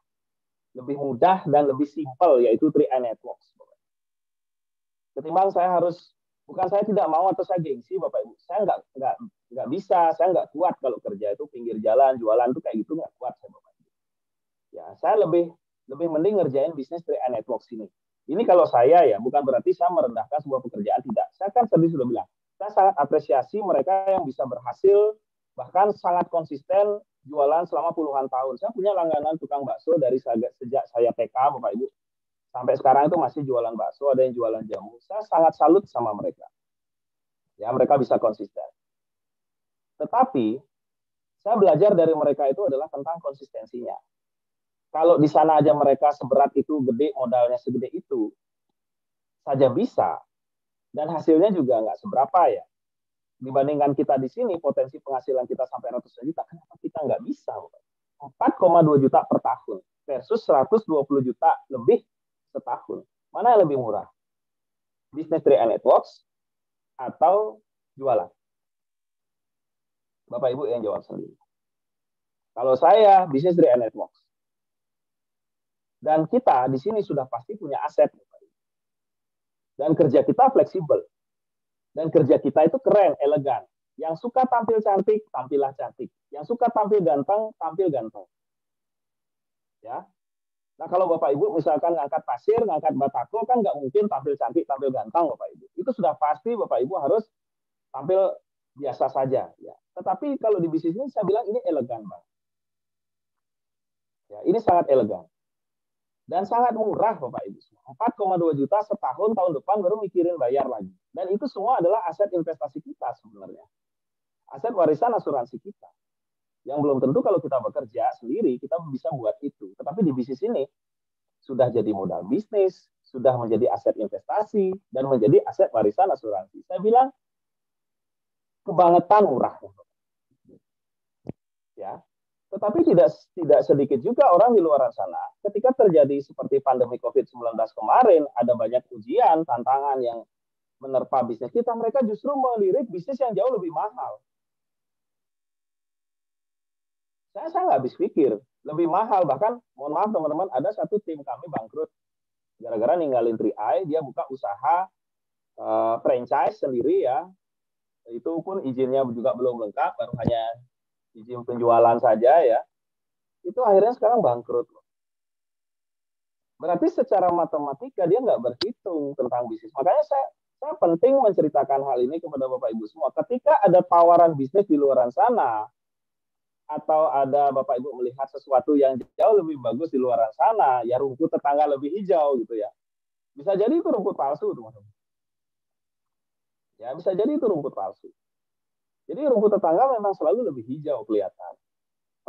lebih mudah dan lebih simpel, yaitu 3i Networks. Ketimbang saya harus, bukan saya tidak mau atau saya gengsi, Bapak Ibu, saya nggak bisa, saya nggak kuat kalau kerja itu pinggir jalan, jualan itu kayak gitu nggak kuat saya, Bapak Ibu. Ya, saya lebih mending ngerjain bisnis 3i Networks ini. Ini kalau saya ya, bukan berarti saya merendahkan sebuah pekerjaan, tidak. Saya kan tadi sudah bilang, saya sangat apresiasi mereka yang bisa berhasil, bahkan sangat konsisten jualan selama puluhan tahun. Saya punya langganan tukang bakso dari sejak saya TK, Bapak Ibu. Sampai sekarang itu masih jualan bakso, ada yang jualan jamu. Saya sangat salut sama mereka. Ya, mereka bisa konsisten. Tetapi, saya belajar dari mereka itu adalah tentang konsistensinya. Kalau di sana aja mereka seberat itu, gede, modalnya segede itu, saja bisa, dan hasilnya juga nggak seberapa ya. Dibandingkan kita di sini, potensi penghasilan kita sampai ratusan juta, kenapa kita nggak bisa? 4,2 juta per tahun versus 120 juta lebih setahun. Mana yang lebih murah? Bisnis 3i Networks atau jualan? Bapak Ibu yang jawab sendiri. Kalau saya, bisnis 3i Networks. Dan kita di sini sudah pasti punya aset. Dan kerja kita fleksibel. Dan kerja kita itu keren, elegan. Yang suka tampil cantik, tampillah cantik. Yang suka tampil ganteng, tampil ganteng. Ya. Nah, kalau Bapak Ibu misalkan ngangkat pasir, ngangkat batako, kan nggak mungkin tampil cantik, tampil ganteng, Bapak Ibu. Itu sudah pasti Bapak Ibu harus tampil biasa saja. Ya. Tetapi kalau di bisnis ini saya bilang ini elegan, Bang. Ya, ini sangat elegan. Dan sangat murah Bapak Ibu. 4,2 juta setahun, tahun depan baru mikirin bayar lagi. Dan itu semua adalah aset investasi kita sebenarnya. Aset warisan asuransi kita. Yang belum tentu kalau kita bekerja sendiri, kita bisa buat itu. Tetapi di bisnis ini, sudah jadi modal bisnis, sudah menjadi aset investasi, dan menjadi aset warisan asuransi. Saya bilang, kebangetan murah. Ya, tetapi tidak sedikit juga orang di luar sana, ketika terjadi seperti pandemi COVID-19 kemarin, ada banyak ujian, tantangan yang menerpa bisnis kita, mereka justru melirik bisnis yang jauh lebih mahal. Saya nggak habis pikir, lebih mahal, bahkan mohon maaf teman-teman, ada satu tim kami bangkrut, gara-gara ninggalin 3i, dia buka usaha franchise sendiri ya, itu pun izinnya juga belum lengkap, baru hanya izin penjualan saja ya, itu akhirnya sekarang bangkrut. Berarti secara matematika dia nggak berhitung tentang bisnis. Makanya saya penting menceritakan hal ini kepada Bapak Ibu semua. Ketika ada tawaran bisnis di luar sana, atau ada Bapak Ibu melihat sesuatu yang jauh lebih bagus di luar sana, ya rumput tetangga lebih hijau gitu ya. Bisa jadi itu rumput palsu, teman-teman. Ya, bisa jadi itu rumput palsu. Jadi rumput tetangga memang selalu lebih hijau kelihatan.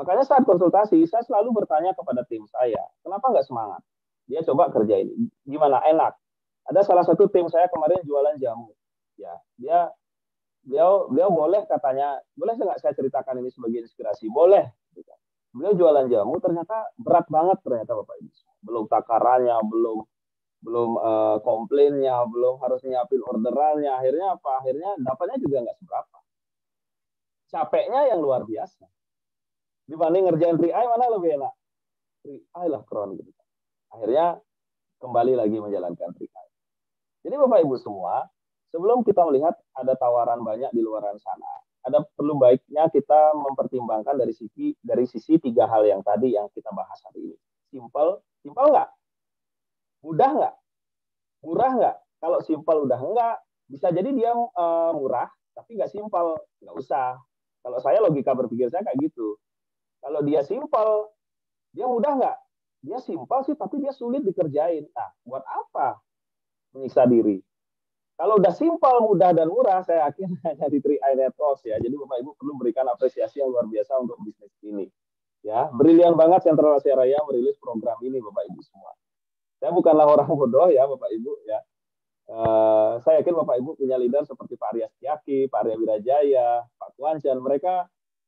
Makanya saat konsultasi, saya selalu bertanya kepada tim saya, kenapa nggak semangat? Dia coba kerja ini, gimana enak. Ada salah satu tim saya kemarin jualan jamu. Ya, beliau boleh katanya, boleh nggak saya ceritakan ini sebagai inspirasi? Boleh. Beliau jualan jamu, ternyata berat banget ternyata Bapak Ibu. Belum takarannya, belum komplainnya, belum harus nyiapin orderannya. Akhirnya apa? Akhirnya dapatnya juga nggak seberapa. Capeknya yang luar biasa. Dibanding ngerjain 3i mana lebih enak? 3i lah keren gitu. Akhirnya kembali lagi menjalankan 3i. Jadi Bapak Ibu semua, sebelum kita melihat ada tawaran banyak di luar sana, ada perlu baiknya kita mempertimbangkan dari sisi 3 hal yang tadi yang kita bahas hari ini. Simple nggak? Mudah nggak? Murah nggak? Kalau simple udah nggak, bisa jadi dia murah, tapi nggak simple, nggak usah. Kalau saya logika berpikir saya kayak gitu. Kalau dia simple, dia mudah nggak? Dia simpel sih, tapi dia sulit dikerjain. Nah, buat apa menyiksa diri? Kalau udah simpel, mudah, dan murah, saya yakin hanya di 3i Networks ya. Jadi Bapak Ibu perlu berikan apresiasi yang luar biasa untuk bisnis ini. Ya, brilian banget Sentral Asia Raya merilis program ini Bapak Ibu semua. Saya bukanlah orang bodoh ya Bapak Ibu ya. Saya yakin Bapak Ibu punya leader seperti Pak Arya Setiaki, Pak Arya Wirajaya, Pak Kuancan.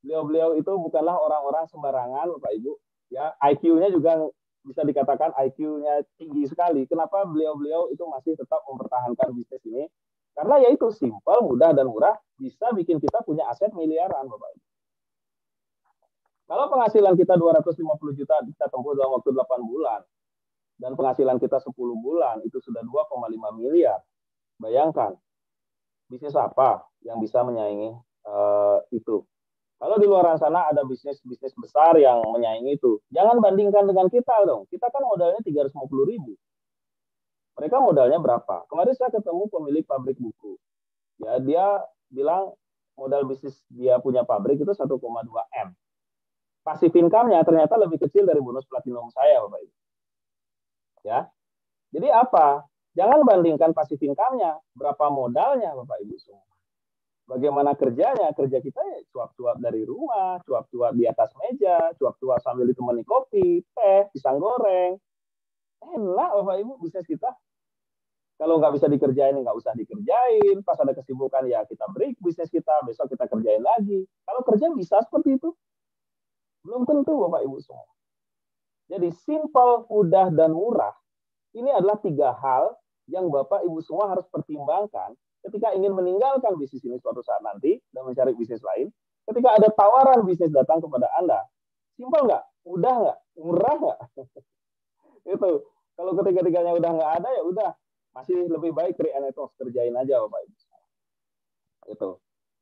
Beliau itu bukanlah orang-orang sembarangan Bapak Ibu. Ya, IQ-nya juga bisa dikatakan IQ-nya tinggi sekali. Kenapa beliau itu masih tetap mempertahankan bisnis ini? Karena yaitu simpel, mudah, dan murah, bisa bikin kita punya aset miliaran Bapak Ibu. Kalau penghasilan kita 250 juta, kita tempuh dalam waktu 8 bulan. Dan penghasilan kita 10 bulan, itu sudah 2,5 miliar. Bayangkan, bisnis apa yang bisa menyaingi itu? Kalau di luar sana ada bisnis besar yang menyaingi itu, jangan bandingkan dengan kita dong. Kita kan modalnya 350 ribu. Mereka modalnya berapa? Kemarin saya ketemu pemilik pabrik buku. Ya, dia bilang modal bisnis dia punya pabrik itu 1,2 M. Passive income-nya ternyata lebih kecil dari bonus platinum saya, Bapak Ibu. Ya. Jadi apa? Jangan bandingkan passive income-nya, berapa modalnya Bapak Ibu semua. Bagaimana kerjanya? Kerja kita ya cuap-cuap dari rumah, cuap-cuap di atas meja, cuap-cuap sambil ditemani kopi, teh, pisang goreng. Enak Bapak Ibu bisnis kita. Kalau nggak bisa dikerjain, nggak usah dikerjain. Pas ada kesibukan ya kita break bisnis kita, besok kita kerjain lagi. Kalau kerja bisa seperti itu? Belum tentu Bapak Ibu semua. Jadi simple, mudah, dan murah. Ini adalah 3 hal yang Bapak Ibu semua harus pertimbangkan ketika ingin meninggalkan bisnis ini suatu saat nanti dan mencari bisnis lain. Ketika ada tawaran bisnis datang kepada Anda, simpel nggak? Mudah nggak? Murah nggak? Itu. Kalau ketiga-tiganya udah nggak ada, ya udah. Masih lebih baik 3i Networks, kerjain aja Bapak Ibu. Itu.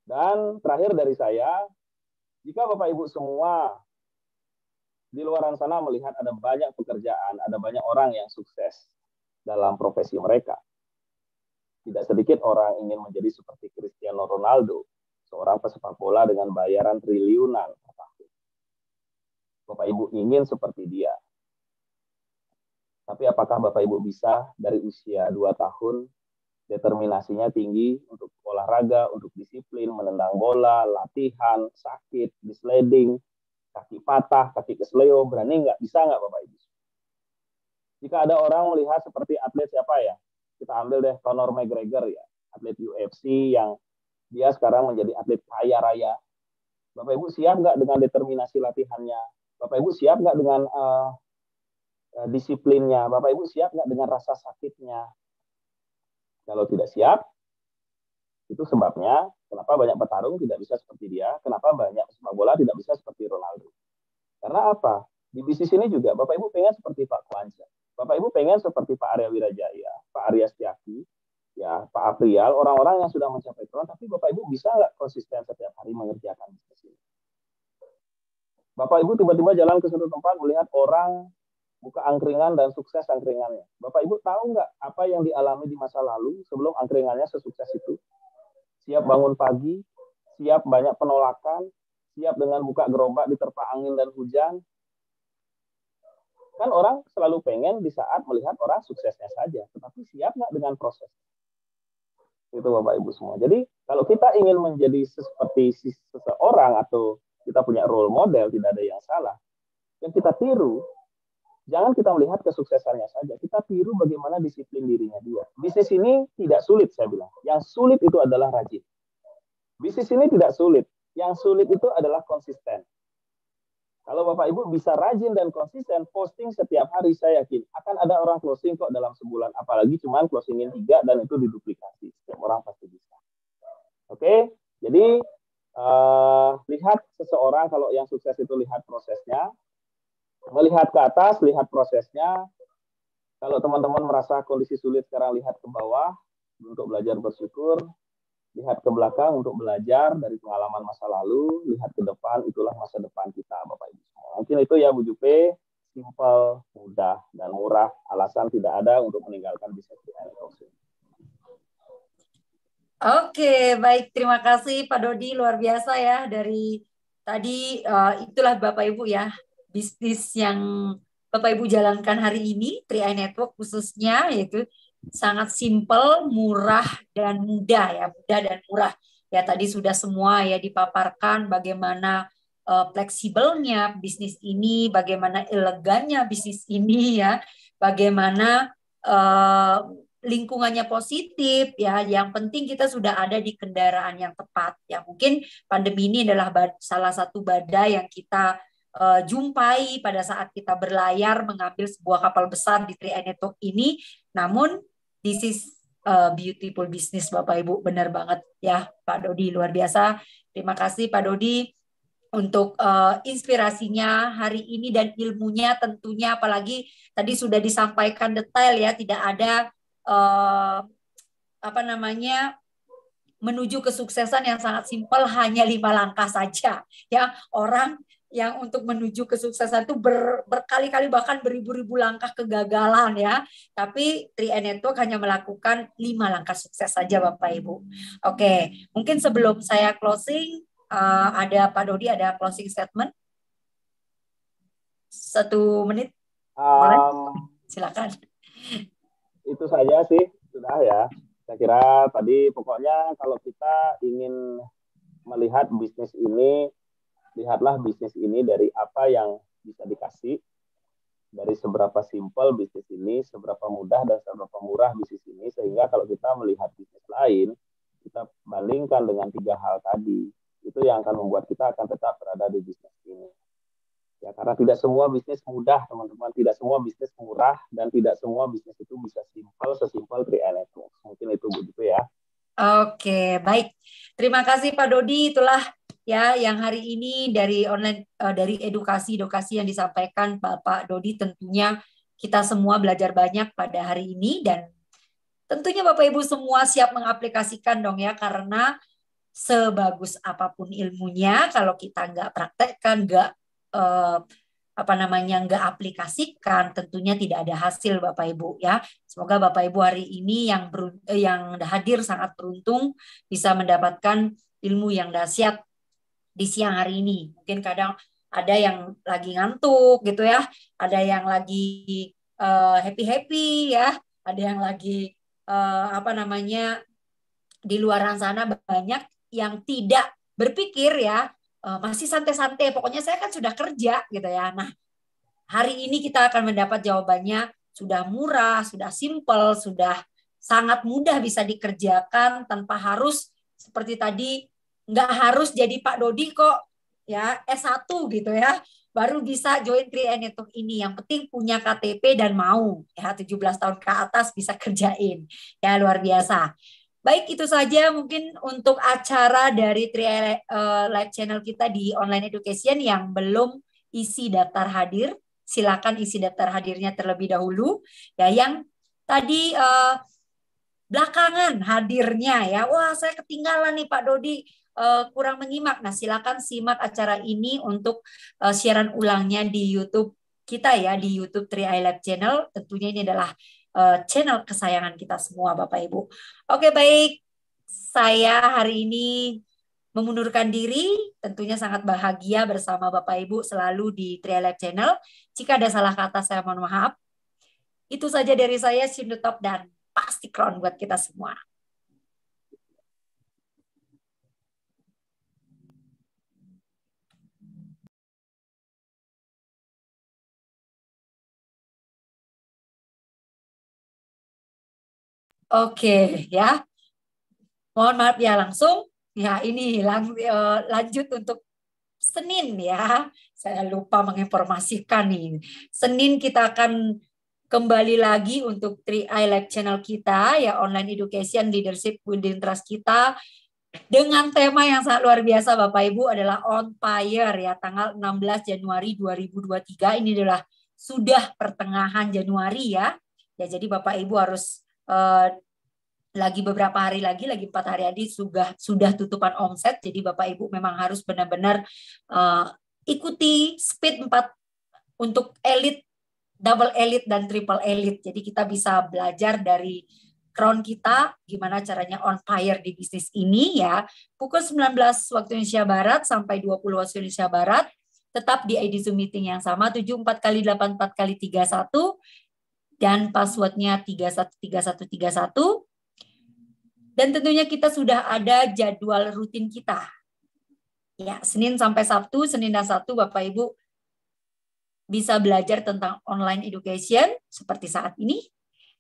Dan terakhir dari saya, jika Bapak Ibu semua di luar sana melihat ada banyak pekerjaan, ada banyak orang yang sukses dalam profesi mereka. Tidak sedikit orang ingin menjadi seperti Cristiano Ronaldo, seorang pesepak bola dengan bayaran triliunan. Bapak Ibu ingin seperti dia. Tapi apakah Bapak Ibu bisa dari usia 2 tahun, determinasinya tinggi untuk olahraga, untuk disiplin, menendang bola, latihan, sakit, di-sliding, kaki patah, kaki kesleo, berani nggak? Bisa nggak Bapak Ibu? Jika ada orang melihat seperti atlet siapa ya? Kita ambil deh Conor McGregor ya, atlet UFC yang dia sekarang menjadi atlet kaya raya. Bapak Ibu siap nggak dengan determinasi latihannya? Bapak Ibu siap nggak dengan disiplinnya? Bapak Ibu siap nggak dengan rasa sakitnya? Kalau tidak siap, itu sebabnya kenapa banyak petarung tidak bisa seperti dia, kenapa banyak sepak bola tidak bisa seperti Ronaldo. Karena apa? Di bisnis ini juga Bapak Ibu pengen seperti Pak Kwanza. Bapak Ibu pengen seperti Pak Arya Wirajaya, Pak Arya Setiaki, ya Pak Aprial, orang-orang yang sudah mencapai tuan, tapi Bapak Ibu bisa nggak konsisten setiap hari mengerjakan bisnis ini? Bapak Ibu tiba-tiba jalan ke suatu tempat melihat orang buka angkringan dan sukses angkringannya. Bapak Ibu tahu nggak apa yang dialami di masa lalu sebelum angkringannya sesukses itu? Siap bangun pagi, siap banyak penolakan, siap dengan buka gerobak diterpa angin dan hujan. Kan orang selalu pengen di saat melihat orang suksesnya saja, tetapi siap nggak dengan proses? Itu Bapak Ibu semua. Jadi kalau kita ingin menjadi seperti seseorang atau kita punya role model, tidak ada yang salah. Yang kita tiru, jangan kita melihat kesuksesannya saja, kita tiru bagaimana disiplin dirinya dia. Bisnis ini tidak sulit, saya bilang. Yang sulit itu adalah rajin. Bisnis ini tidak sulit. Yang sulit itu adalah konsisten. Kalau Bapak Ibu bisa rajin dan konsisten, posting setiap hari, saya yakin akan ada orang closing kok dalam sebulan. Apalagi cuma closingin 3 dan itu diduplikasi. Setiap orang pasti bisa. Oke, jadi lihat seseorang, kalau yang sukses itu lihat prosesnya. Melihat ke atas, lihat prosesnya. Kalau teman-teman merasa kondisi sulit sekarang, lihat ke bawah untuk belajar bersyukur. Lihat ke belakang untuk belajar dari pengalaman masa lalu. Lihat ke depan, itulah masa depan kita, Bapak Ibu semua. Mungkin itu ya Bu Jupe, simpel, mudah, dan murah. Alasan tidak ada untuk meninggalkan bisnis ini. Oke, baik. Terima kasih Pak Dodi, luar biasa ya. Dari tadi, itulah Bapak Ibu ya, bisnis yang Bapak Ibu jalankan hari ini, 3i Network khususnya, yaitu sangat simpel, murah, dan mudah ya. Mudah dan murah. Ya tadi sudah semua ya dipaparkan bagaimana fleksibelnya bisnis ini, bagaimana elegannya bisnis ini ya, bagaimana lingkungannya positif ya. Yang penting kita sudah ada di kendaraan yang tepat ya. Mungkin pandemi ini adalah salah satu badai yang kita jumpai pada saat kita berlayar mengambil sebuah kapal besar di 3i Network ini. Namun this is beautiful business Bapak Ibu, benar banget ya Pak Dodi, luar biasa. Terima kasih Pak Dodi untuk inspirasinya hari ini dan ilmunya tentunya, apalagi tadi sudah disampaikan detail ya, tidak ada menuju kesuksesan yang sangat simpel, hanya 5 langkah saja ya. Orang yang untuk menuju kesuksesan itu berkali-kali bahkan beribu-ribu langkah kegagalan ya. Tapi 3i Network hanya melakukan 5 langkah sukses saja Bapak Ibu. Oke, mungkin sebelum saya closing, ada Pak Dodi, ada closing statement 1 menit, boleh? Silakan. Itu saja sih, sudah ya. Saya kira tadi pokoknya kalau kita ingin melihat bisnis ini, lihatlah bisnis ini dari apa yang bisa dikasih, dari seberapa simpel bisnis ini, seberapa mudah dan seberapa murah bisnis ini, sehingga kalau kita melihat bisnis lain, kita bandingkan dengan 3 hal tadi, itu yang akan membuat kita akan tetap berada di bisnis ini. Ya, karena tidak semua bisnis mudah, teman-teman, tidak semua bisnis murah, dan tidak semua bisnis itu bisa sesimpel 3i Network. Mungkin itu begitu ya. Oke, baik. Terima kasih Pak Dodi, itulah ya yang hari ini dari online, dari edukasi yang disampaikan Bapak Dodi. Tentunya kita semua belajar banyak pada hari ini, dan tentunya Bapak Ibu semua siap mengaplikasikan dong ya, karena sebagus apapun ilmunya kalau kita nggak praktekkan, nggak nggak aplikasikan, tentunya tidak ada hasil Bapak Ibu ya. Semoga Bapak Ibu hari ini yang hadir sangat beruntung bisa mendapatkan ilmu yang dahsyat di siang hari ini. Mungkin kadang ada yang lagi ngantuk gitu ya, ada yang lagi happy-happy ya, ada yang lagi di luar sana banyak yang tidak berpikir ya, masih santai-santai. Pokoknya saya kan sudah kerja gitu ya. Nah, hari ini kita akan mendapat jawabannya sudah murah, sudah simple, sudah sangat mudah bisa dikerjakan tanpa harus seperti tadi, nggak harus jadi Pak Dodi kok ya S1 gitu ya baru bisa join 3i Network ini. Yang penting punya KTP dan mau ya 17 tahun ke atas bisa kerjain. Ya luar biasa. Baik, itu saja mungkin untuk acara dari 3i Live Channel kita di Online Education. Yang belum isi daftar hadir, silakan isi daftar hadirnya terlebih dahulu. Ya, yang tadi belakangan hadirnya ya, wah saya ketinggalan nih Pak Dodi, kurang menyimak. Nah, silakan simak acara ini untuk siaran ulangnya di YouTube kita ya, di YouTube 3i Live Channel. Tentunya ini adalah channel kesayangan kita semua Bapak Ibu. Oke, baik. Saya hari ini memundurkan diri, tentunya sangat bahagia bersama Bapak Ibu selalu di 3i Live Channel. Jika ada salah kata saya mohon maaf. Itu saja dari saya, Shin Top, dan pasti crown buat kita semua. Oke, ya. Mohon maaf ya langsung. Ya, ini lanjut untuk Senin ya. Saya lupa menginformasikan nih. Senin kita akan kembali lagi untuk 3i Live Channel kita ya, Online Education Leadership Building Trust kita dengan tema yang sangat luar biasa Bapak Ibu, adalah On Fire ya, tanggal 16 Januari 2023. Ini adalah sudah pertengahan Januari ya. Ya, jadi Bapak Ibu harus lagi beberapa hari lagi 4 hari lagi sudah tutupan omset. Jadi Bapak Ibu memang harus benar-benar ikuti speed 4 untuk elite, double elite dan triple elite. Jadi kita bisa belajar dari crown kita gimana caranya on fire di bisnis ini ya. Pukul 19 waktu Indonesia Barat sampai 20 waktu Indonesia Barat, tetap di ID Zoom meeting yang sama 74x84x31 dan passwordnya 313131. Dan tentunya kita sudah ada jadwal rutin kita. Ya, Senin sampai Sabtu, Senin dan Sabtu Bapak Ibu bisa belajar tentang online education seperti saat ini.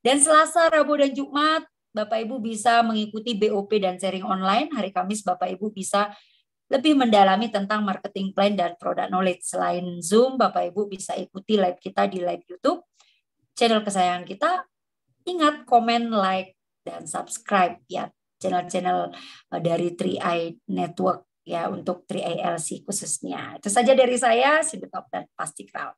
Dan Selasa, Rabu, dan Jumat Bapak Ibu bisa mengikuti BOP dan sharing online. Hari Kamis Bapak Ibu bisa lebih mendalami tentang marketing plan dan product knowledge. Selain Zoom, Bapak Ibu bisa ikuti live kita di live YouTube, channel kesayangan kita. Ingat, komen, like, dan subscribe ya channel-channel dari 3i Network ya, untuk 3i LC khususnya. Itu saja dari saya, Shin Top dan pasti Crown.